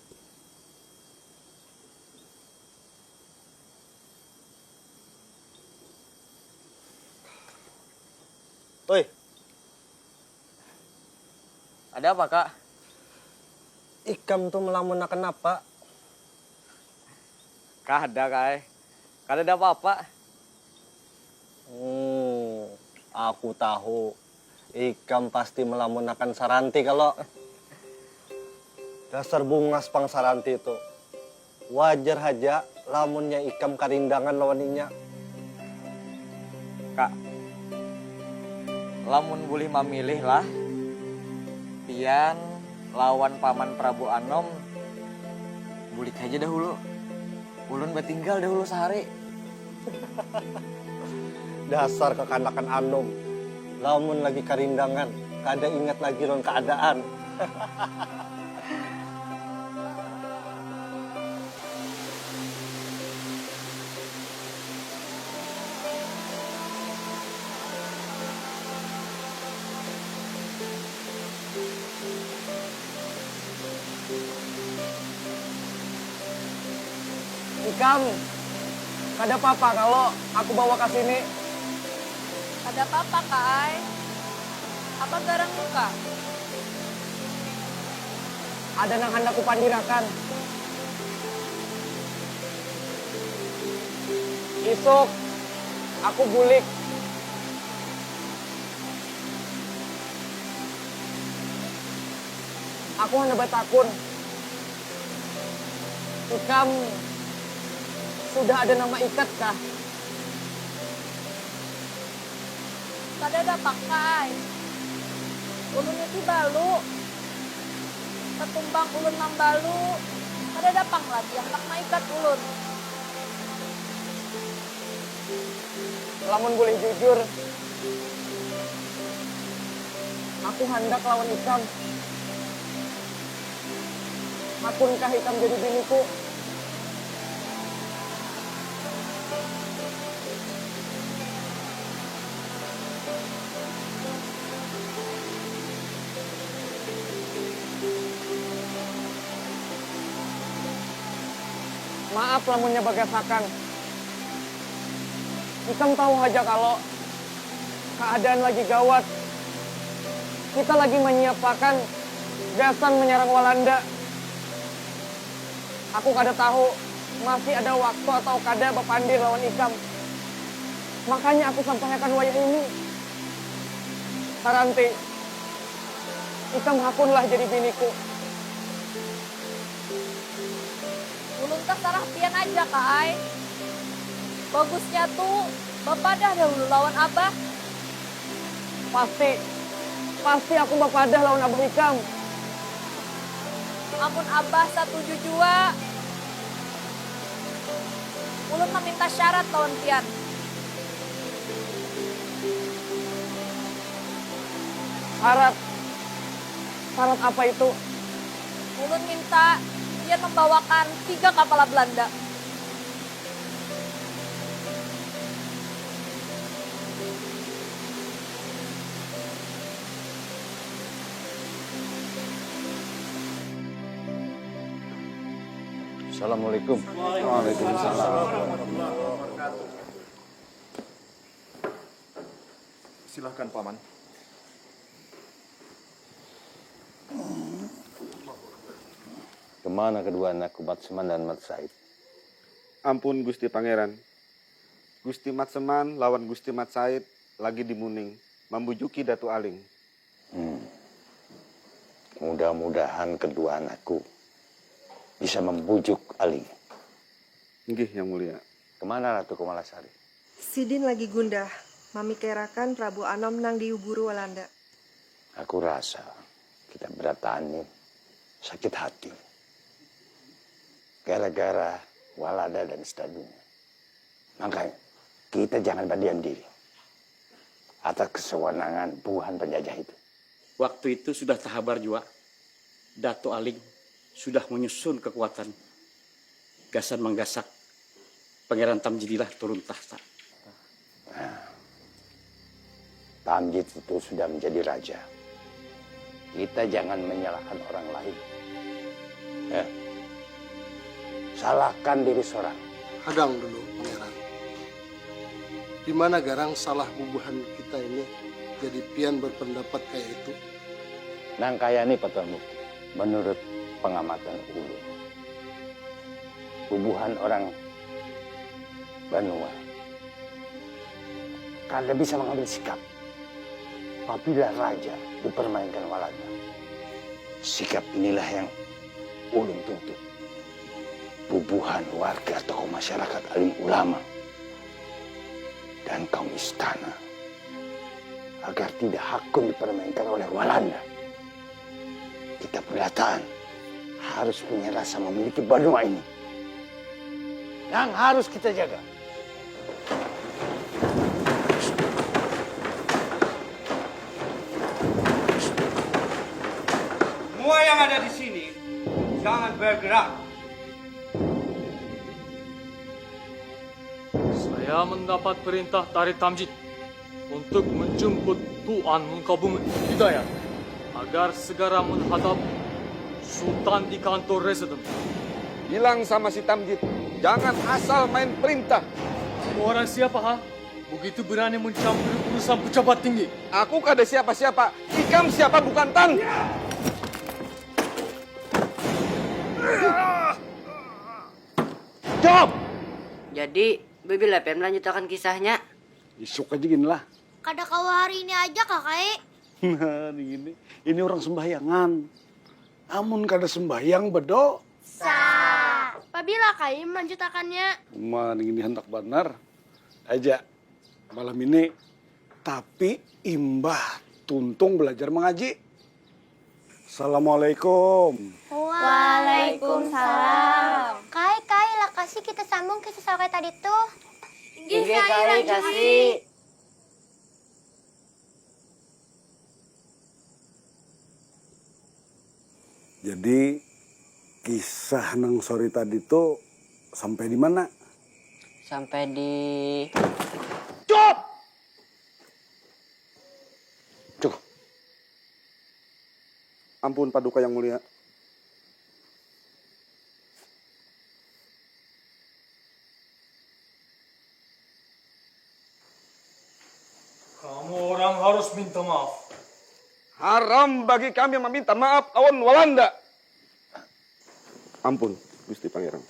[SPEAKER 23] Woi.
[SPEAKER 20] Ada apa, Kak?
[SPEAKER 23] Ikam tuh melamun kenapa?
[SPEAKER 20] Kada, Kak. Kada ada apa-apa.
[SPEAKER 23] Aku tahu. Ikam pasti melamun akan Saranti kalau dasar bungas pang Saranti itu. Wajar aja lamunnya Ikam karindangan lawaninya.
[SPEAKER 20] Kak, lamun boleh memilih lah, pian lawan Paman Prabu Anom, bulik aja dahulu. Ulun bertinggal dahulu sehari.
[SPEAKER 23] Dasar kekanakan Anom. Lamun lagi karindangan, kada ingat lagi lawan keadaan.
[SPEAKER 20] Ikam, kada apa-apa kalau aku bawa ke sini.
[SPEAKER 1] Ada apa-apa, Kak Ai? Apa garang luka?
[SPEAKER 20] Ada nang hendak kupandirakan. Isuk, aku bulik. Aku hendak bertakun. Ikam sudah ada nama ikat kah?
[SPEAKER 1] Kada ada pakai. Ulun itu balu. Ketumbang ulun nang balu. Kada ada pang lagi yang nak maikat ulun.
[SPEAKER 20] Lamun boleh jujur, aku hendak lawan Ikam.
[SPEAKER 1] Hakunkah Ikam jadi biniku? Maaf lamunnya bagasakan. Ikam tahu aja kalau keadaan lagi gawat. Kita lagi menyiapkan gasan menyerang Walanda. Aku kada tahu masih ada waktu atau kada bepandir lawan Ikam. Makanya aku sampaikan wayah ini. Saranti, Ikam hakunlah jadi biniku.
[SPEAKER 11] Ulun teh sarah pian aja Kai. Bagusnya tuh bapadah dahulu lawan Abah.
[SPEAKER 1] Pasti aku bapadah lawan Abah Ikam.
[SPEAKER 11] Amun Abah setuju jua. Ulun meminta syarat lawan pian.
[SPEAKER 1] Syarat apa itu?
[SPEAKER 11] Ulun minta pian membawakan 3 kapal Belanda.
[SPEAKER 5] Assalamualaikum. Waalaikumsalam.
[SPEAKER 16] Silahkan, Paman.
[SPEAKER 5] Kemana kedua anakku Mat Seman dan Mat Said?
[SPEAKER 15] Ampun Gusti Pangeran. Gusti Mat Seman lawan Gusti Mat Said lagi di Muning, membujuki Datu Aling.
[SPEAKER 5] Mudah-mudahan kedua anakku bisa membujuk Aling.
[SPEAKER 15] Nggih, Yang Mulia.
[SPEAKER 5] Kemana Ratu Kumalasari?
[SPEAKER 3] Sidin lagi gundah, mamikirakan Prabu Anom nang diuburu Walanda.
[SPEAKER 5] Aku rasa kita beratani sakit hati. Gara-gara Walanda dan Stadunya. Makanya kita jangan berdiam diri atas kesewenangan buhan penjajah itu.
[SPEAKER 18] Waktu itu sudah tahabar juga. Dato Aling sudah menyusun kekuatan. Gasan menggasak Pangeran Tamjidillah turun tahta.
[SPEAKER 5] Tamjid itu sudah menjadi raja. Kita jangan menyalahkan orang lain. Salahkan diri seorang.
[SPEAKER 6] Hadang dulu, Pangeran. Di mana garang salah bubuhan kita ini jadi pian berpendapat kayak itu?
[SPEAKER 5] Nang kaya ini Patuan Mukti. Menurut pengamatan ulun, bubuhan orang Banua kada bisa mengambil sikap apabila raja dipermainkan Walanda. Sikap inilah yang ulun tuntut. Bubuhan warga tokoh masyarakat alim ulama dan kaum istana agar tidak hakun dipermainkan oleh Walanda. Kita perdataan harus punya rasa memiliki Banua ini yang harus kita jaga.
[SPEAKER 10] Semua yang ada di sini jangan bergerak.
[SPEAKER 7] Saya mendapat perintah dari Tamjid untuk menjemput Tuan Mungkabungan Hidayat agar segera menghadap Sultan di kantor residen.
[SPEAKER 15] Bilang sama si Tamjid, jangan asal main perintah.
[SPEAKER 7] Kamu orang siapa, ha? Begitu berani mencampuri urusan pejabat tinggi.
[SPEAKER 15] Aku kada siapa-siapa. Ikam siapa bukan Tan.
[SPEAKER 8] Jawab! Jadi, Bibi Lepen melanjutkan kisahnya.
[SPEAKER 10] Isuk aja gini lah.
[SPEAKER 12] Kada kawa hari ini aja kakak.
[SPEAKER 10] Nah, ini orang sembahyangan. Amun kada sembahyang bedo.
[SPEAKER 12] Pabila kai melanjutakannya.
[SPEAKER 10] Ini hendak benar aja malam ini. Tapi imbah tuntung belajar mengaji. Assalamualaikum.
[SPEAKER 12] Waalaikumsalam. Kai lah kasih kita sambung ke sesawai tadi tuh.
[SPEAKER 8] Inggih kai kasih.
[SPEAKER 10] Jadi
[SPEAKER 16] Kisah nang sore tadi tuh sampai di mana?
[SPEAKER 8] Sampai di...
[SPEAKER 16] Cukup! Cukup. Ampun Paduka Yang Mulia.
[SPEAKER 10] Kamu orang harus minta maaf.
[SPEAKER 15] Haram bagi kami meminta maaf lawan Walanda.
[SPEAKER 16] Ampun, Gusti Pangeran.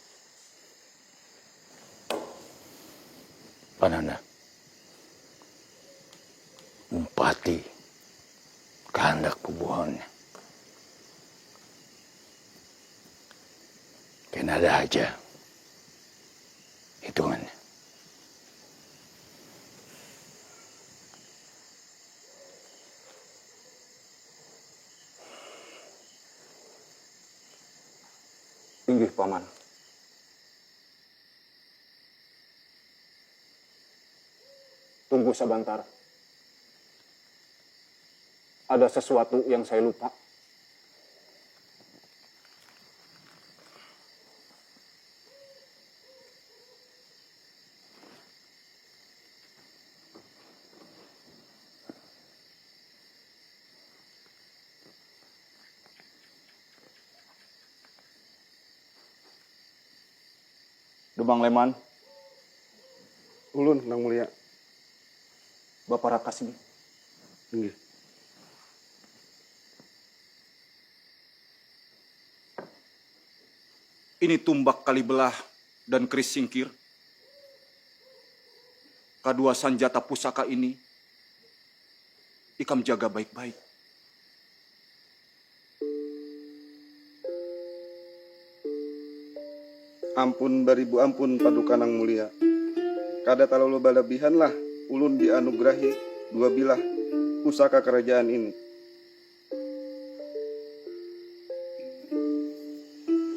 [SPEAKER 5] Pananda, umpati kehendak pubuhannya. Kena ada aja hitungannya.
[SPEAKER 16] Inggih, Paman. Tunggu sebentar. Ada sesuatu yang saya lupa. Demang Leman. Ulun, Nang Mulia. Bapak Rakasini. Inggih.
[SPEAKER 4] Ini tumbak Kalibelah dan keris singkir. Kedua sanjata pusaka ini ikam jaga baik-baik.
[SPEAKER 23] Ampun baribu ampun Paduka Nang Mulia. Kada terlalu berlebihan lah ulun dianugerahi dua bilah pusaka kerajaan ini.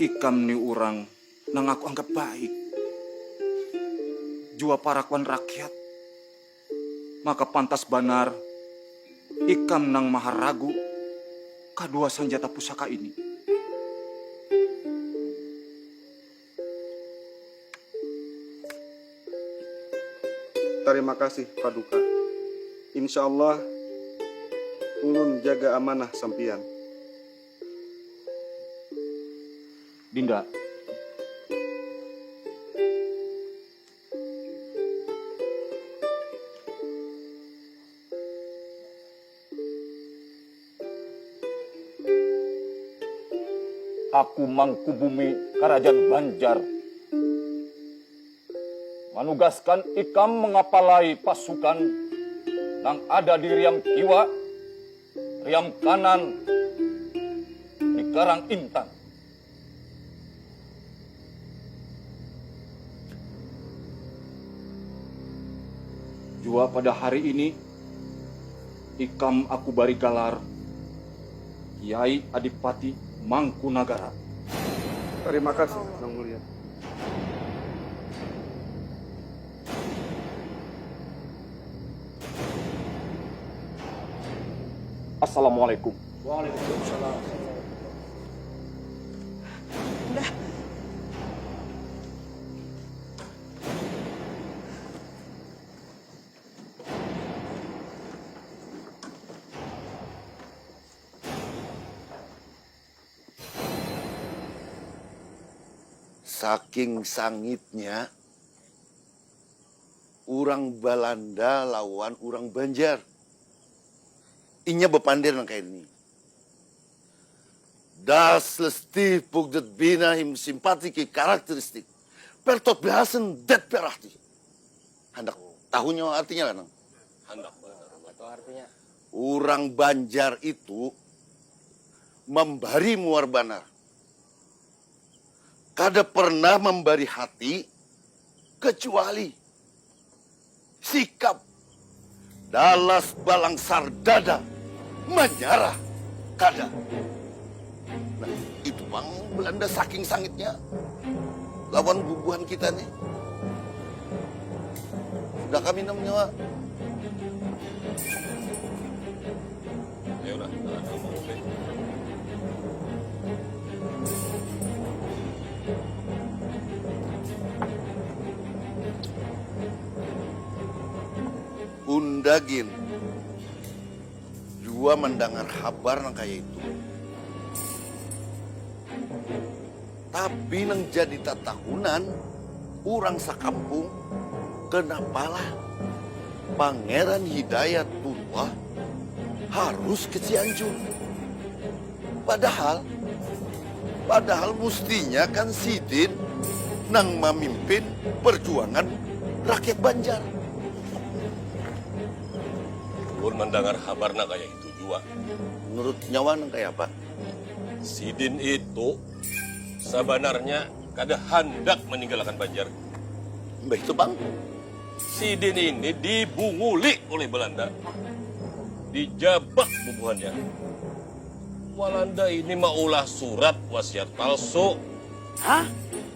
[SPEAKER 4] Ikam ni orang nang aku anggap baik. Jua parakuan rakyat. Maka pantas banar ikam nang maharagu kedua sanjata pusaka ini.
[SPEAKER 23] Terima kasih Paduka. Insya Allah ulun jaga amanah sampian.
[SPEAKER 4] Dinda,
[SPEAKER 13] aku Mangkubumi Kerajaan Banjar menugaskan ikam mengapalai pasukan yang ada di Riam Kiwa, Riam Kanan, di Karang Intan.
[SPEAKER 4] Jua pada hari ini, ikam aku bari galar Kiai Adipati Mangkunagara.
[SPEAKER 23] Terima kasih Nang Mulia.
[SPEAKER 4] Assalamualaikum.
[SPEAKER 10] Waalaikumsalam.
[SPEAKER 19] Saking sangitnya, orang Belanda lawan orang Banjar. Inya bepandir nang kayak ini. Das lesti pugdet bina him simpatiki karakteristik. Pertot behasen det perahti. Hendak tahunya artinya kan? Hendak betul artinya. Orang Banjar itu membari muar banar. Kada pernah memberi hati kecuali sikap dalas balang sardada menyerah kada. Nah, itu bang Belanda saking sangitnya lawan bubuhan kita nih. Sudah kami namanya. Ya udah, undagin. Jua mendengar kabar nang kayak itu. Tapi nang jadi tatahunan, orang sakampung, kenapalah Pangeran Hidayat Purwa harus ke Cianjur. Padahal mestinya kan Sidin nang memimpin perjuangan rakyat Banjar.
[SPEAKER 2] Pun mendengar kabarnya kayak itu juga.
[SPEAKER 19] Menurut nyawa nang kayak apa?
[SPEAKER 2] Sidin itu sebenarnya kada hendak meninggalkan Banjar.
[SPEAKER 19] Mbah itu bang?
[SPEAKER 2] Sidin ini dibunguli oleh Belanda. Dijabak bubuhannya. Walanda ini maulah surat wasiat palsu.
[SPEAKER 10] Hah?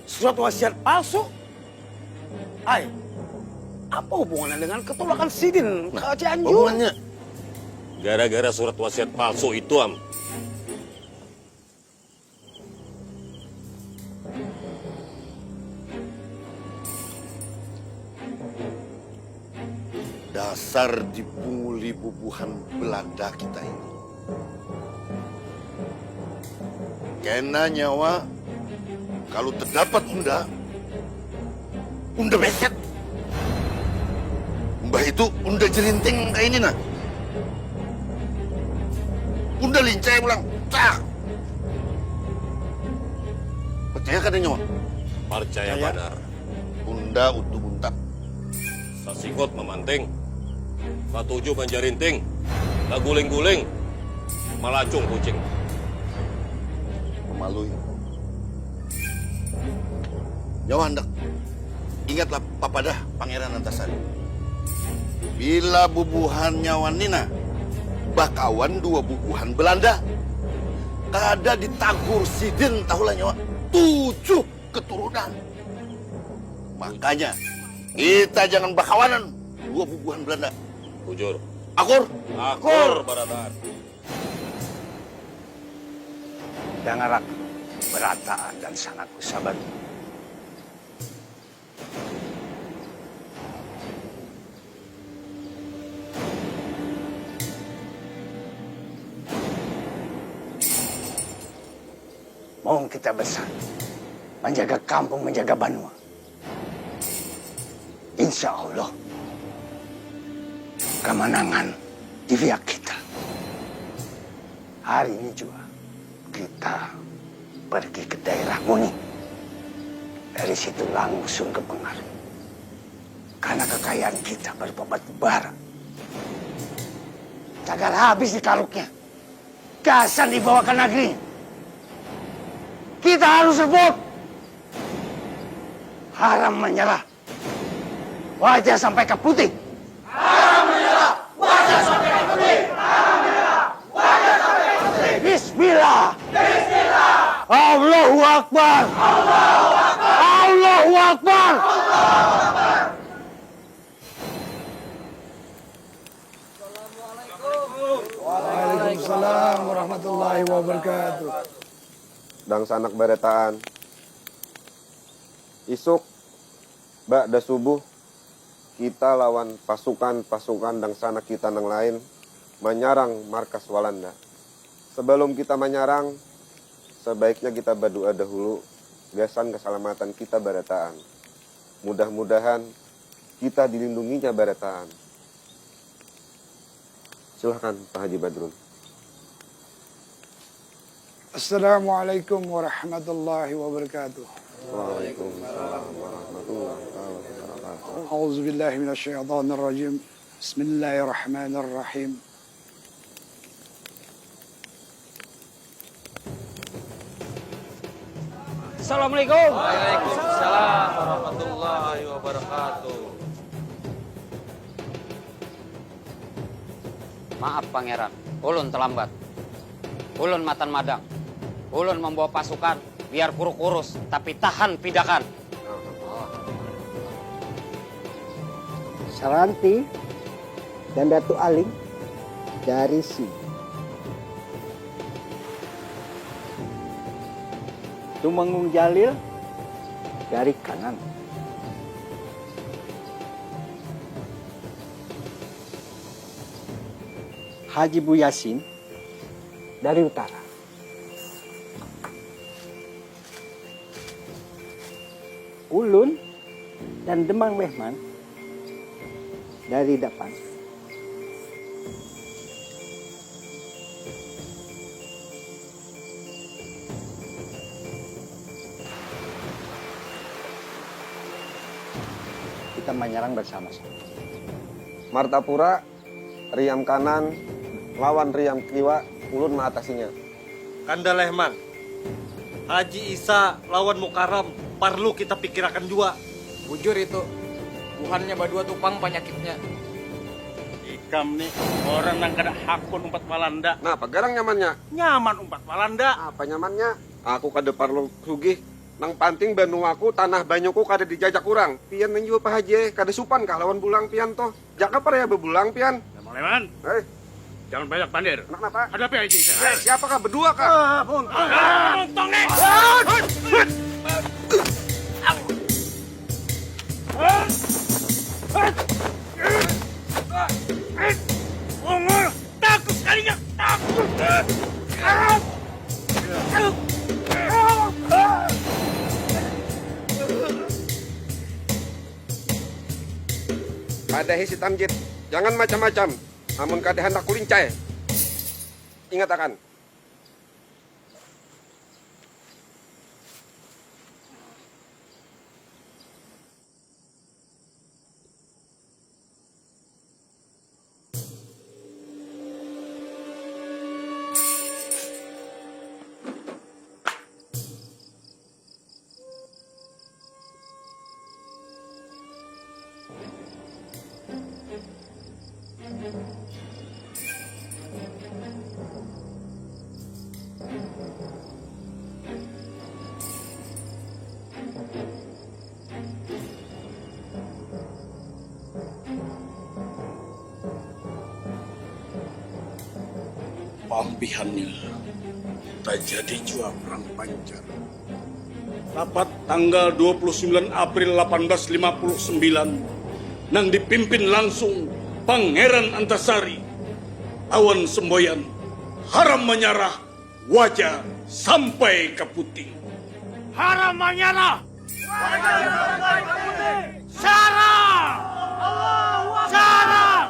[SPEAKER 10] Surat wasiat palsu? Ay, apa hubungannya dengan ketolakan Sidin ke Cianjur?
[SPEAKER 19] Hubungannya?
[SPEAKER 2] Gara-gara surat wasiat palsu itu, Am.
[SPEAKER 19] Dasar dipunguli bubuhan Belanda kita ini. Kena nyawa, kalau terdapat unda beset. Mbah itu unda jerinting kayak ini nah. Unda lincah pulang, tak. Percaya kan nyawa?
[SPEAKER 2] Percaya benar.
[SPEAKER 19] Unda utuh buntak.
[SPEAKER 2] Sasikot memanting. Patuju menjarinting. Laguling-guling. Malacung kucing.
[SPEAKER 19] Memalui. Nyawa hendak. Ingatlah papadah Pangeran Antasari. Bila bubuhan nyawa Nina, bakawan dua bubuhan Belanda. Kada ditagur Sidin tahulah nyawa 7 keturunan. Makanya kita jangan bakawanan dua bubuhan Belanda.
[SPEAKER 2] Bujur.
[SPEAKER 19] Akur.
[SPEAKER 2] Akur, Barataan.
[SPEAKER 5] Dengarak Barataan dan sangat sahabat. Mau kita besar, menjaga kampung, menjaga Banua. Insya Allah, kemenangan di pihak kita. Hari ini juga kita pergi ke daerah Muni. Dari situ langsung ke Pengaruh. Karena kekayaan kita berobat bara. Cagar habis di karuknya. Gasan dibawa ke negeri. Kita harus rebut. Haram menyerah. Wajah sampai ke putih. Haram menyerah. Wajah sampai ke putih. Haram menyerah. Wajah sampai ke putih. Bismillah. Bismillah. Allahu Akbar. Allahu Akbar. Allahu Akbar. Allahu Akbar.
[SPEAKER 10] Waalaikumsalam warahmatullahi wabarakatuh.
[SPEAKER 15] Dan sanak Barataan. Isuk, ba'da subuh, kita lawan pasukan-pasukan dan sanak kita yang lain menyerang markas Walanda. Sebelum kita menyerang, sebaiknya kita berdoa dahulu, gasan keselamatan kita Barataan. Mudah-mudahan kita dilindunginya Barataan. Silahkan Pak Haji Badrun.
[SPEAKER 10] Assalamualaikum warahmatullahi wabarakatuh.
[SPEAKER 15] Waalaikumsalam warahmatullahi wabarakatuh.
[SPEAKER 10] A'udzu billahi minasyaitonir rajim. Bismillahirrahmanirrahim.
[SPEAKER 24] Assalamualaikum.
[SPEAKER 20] Waalaikumsalam warahmatullahi wabarakatuh.
[SPEAKER 24] Maaf Pangeran, ulun terlambat. Ulun matan madang. Ulun membawa pasukan biar kurus tapi tahan pidakan.
[SPEAKER 9] Saranti dan Datu Aling dari sini. Tumenggung Jalil dari kanan. Haji Bu Yasin dari utara. Ulun dan Demang Mehman dari depan. Kita menyerang bersama-sama.
[SPEAKER 15] Martapura, Riam kanan, lawan Riam kiwa, ulun mengatasinya.
[SPEAKER 23] Kanda Lehman, Haji Isa lawan Mukaram, perlu kita pikirkan juga.
[SPEAKER 20] Bujur itu, bukannya badua tupang penyakitnya.
[SPEAKER 18] Ikam nih orang yang kada hakun umpat Walanda.
[SPEAKER 15] Nah, apa garang nyamannya?
[SPEAKER 18] Nyaman umpat Walanda.
[SPEAKER 15] Apa nyamannya? Aku kada perlu sugih. Nang panting banuaku, tanah banyuku kada dijajak kurang. Pian nang juga Pak Haji, kada supan kah lawan bulang pian toh. Jaka para ya bebulang pian.
[SPEAKER 18] Leman, jangan banyak pandir.
[SPEAKER 15] Kenapa?
[SPEAKER 18] Hadapi aja Isa.
[SPEAKER 15] Siapakah berdua kah?
[SPEAKER 18] Untung nih. Takut sekalinya. Takut.
[SPEAKER 15] Kadahi si Tamjid, jangan macam-macam. Namun kada hendak kulincai. Ingat akan.
[SPEAKER 10] Pampihannya tak jadi jua perang pancar. Rapat tanggal 29 April 1859 nang dipimpin langsung Pangeran Antasari, awan semboyan, haram menyarah, wajah sampai ke putih. Haram menyarah, wajah sampai ke putih. Sarah, Sarah.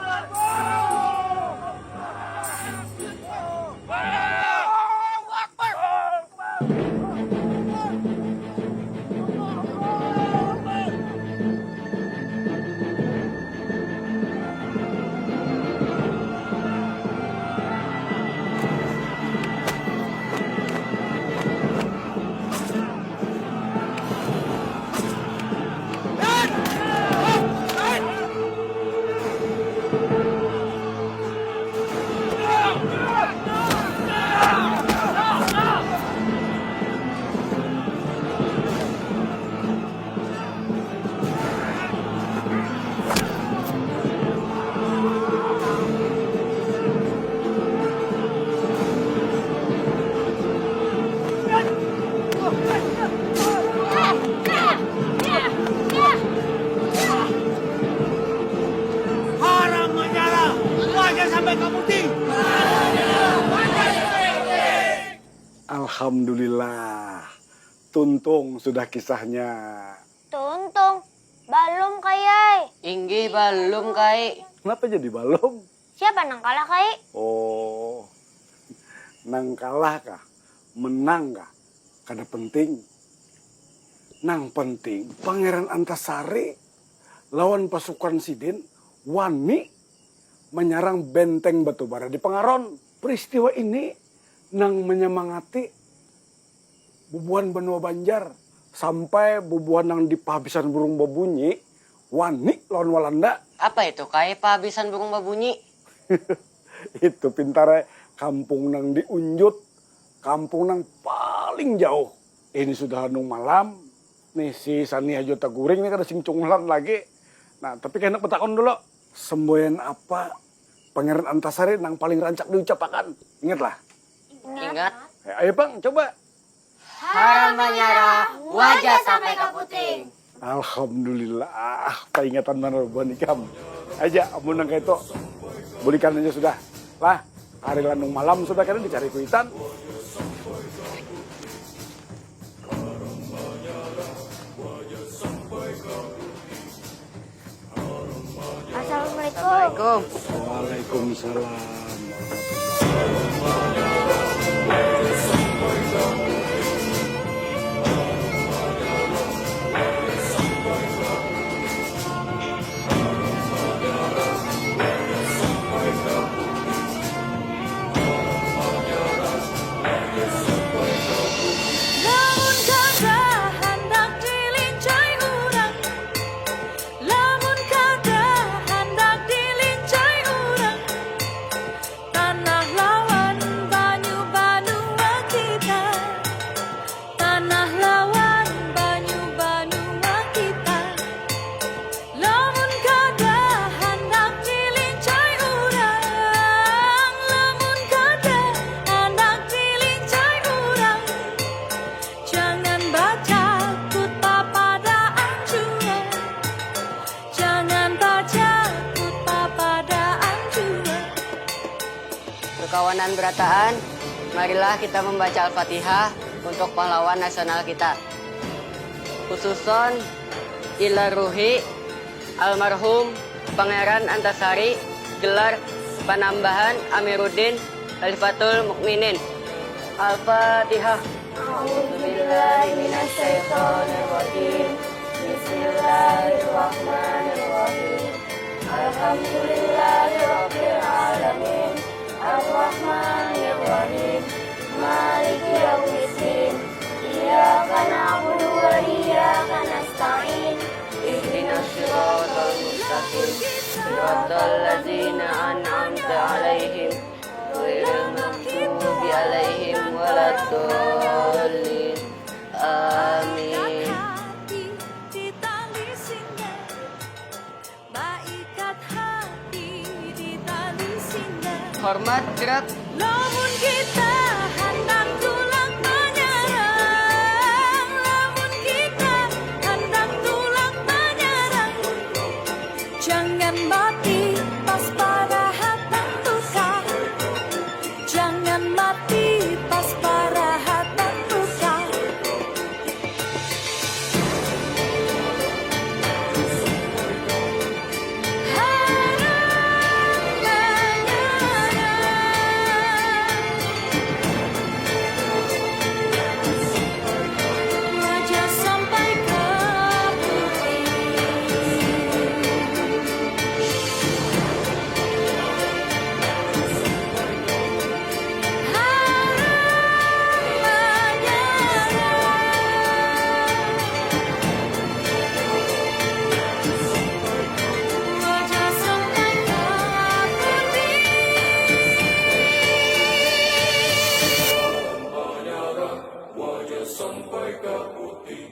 [SPEAKER 10] Alhamdulillah, tuntung sudah kisahnya.
[SPEAKER 12] Tuntung, belum Kayai.
[SPEAKER 8] Inggi belum Kai.
[SPEAKER 10] Kenapa jadi balom?
[SPEAKER 12] Siapa nang kalah Kai?
[SPEAKER 10] Oh, nang kalah kah? Menang kah? Kada penting. Nang penting, Pangeran Antasari lawan pasukan Sidin wani menyerang benteng Batubara di Pengaron. Peristiwa ini nang menyemangati bubuhan benua Banjar sampai bubuhan nang di penghabisan burung babunyi wani lawan Walanda.
[SPEAKER 8] Apa itu Kai penghabisan burung babunyi?
[SPEAKER 10] Itu pintarnya kampung nang diunjut, kampung nang paling jauh. Ini sudah nung malam, nih si Sani Hajo Taguring ini kada sing cunglan lagi. Nah tapi kena petakon dulu, semboyan apa Pangeran Antasari nang paling rancak diucapkan? Ingatlah.
[SPEAKER 8] Ingat.
[SPEAKER 10] Ayo bang, coba.
[SPEAKER 12] Haram menyerah, wajah sampai ke puting.
[SPEAKER 10] Alhamdulillah, peringatan mana buat nikam. Aja, amun nang kayak itu, belikan aja sudah. Lah, Hari lanung malam sudah kalian dicari kuitan.
[SPEAKER 12] Assalamualaikum.
[SPEAKER 10] Waalaikumsalam.
[SPEAKER 14] Lamun kada hendak dilincai urang, lamun kada hendak dilincai urang, tanah lawan banyu banua kita, tanah lawan banyu banua kita. Lamun kada hendak dilincai urang, lamun kada hendak dilincai urang, jangan baca kutpa pada anjua, jangan baca kutpa pada anjua.
[SPEAKER 8] Kekawanan berataan, marilah kita membaca Al-Fatihah untuk pahlawan nasional kita. Khususon ila ruhi almarhum Pangeran Antasari, gelar Panambahan Amiruddin Khalifatul Mukminin. Al-Fatihah. A'udzubillahi minasyaitonirrajim. Bismillahirrahmanirrahim. Alhamdulillahirabbil alamin. Ar-Rahmanir-Rahim. Maliki yaumiddin. Iyyaka na'budu wa iyyaka nasta'in. Ihdinas siratal mustaqim. Siratal ladzina an'amta 'alaihim ghairil maghdubi 'alaihim waladdallin. Amin. Hormat gerak.
[SPEAKER 14] Lamun kita hendak tulak menyerang, lamun kita hendak tulak menyerang, jangan mati pas pada hatang tukar, jangan mati pas pada hatang tukar. Wajah sampai ke wajah sampai ke
[SPEAKER 17] Wajah sampai ke putih.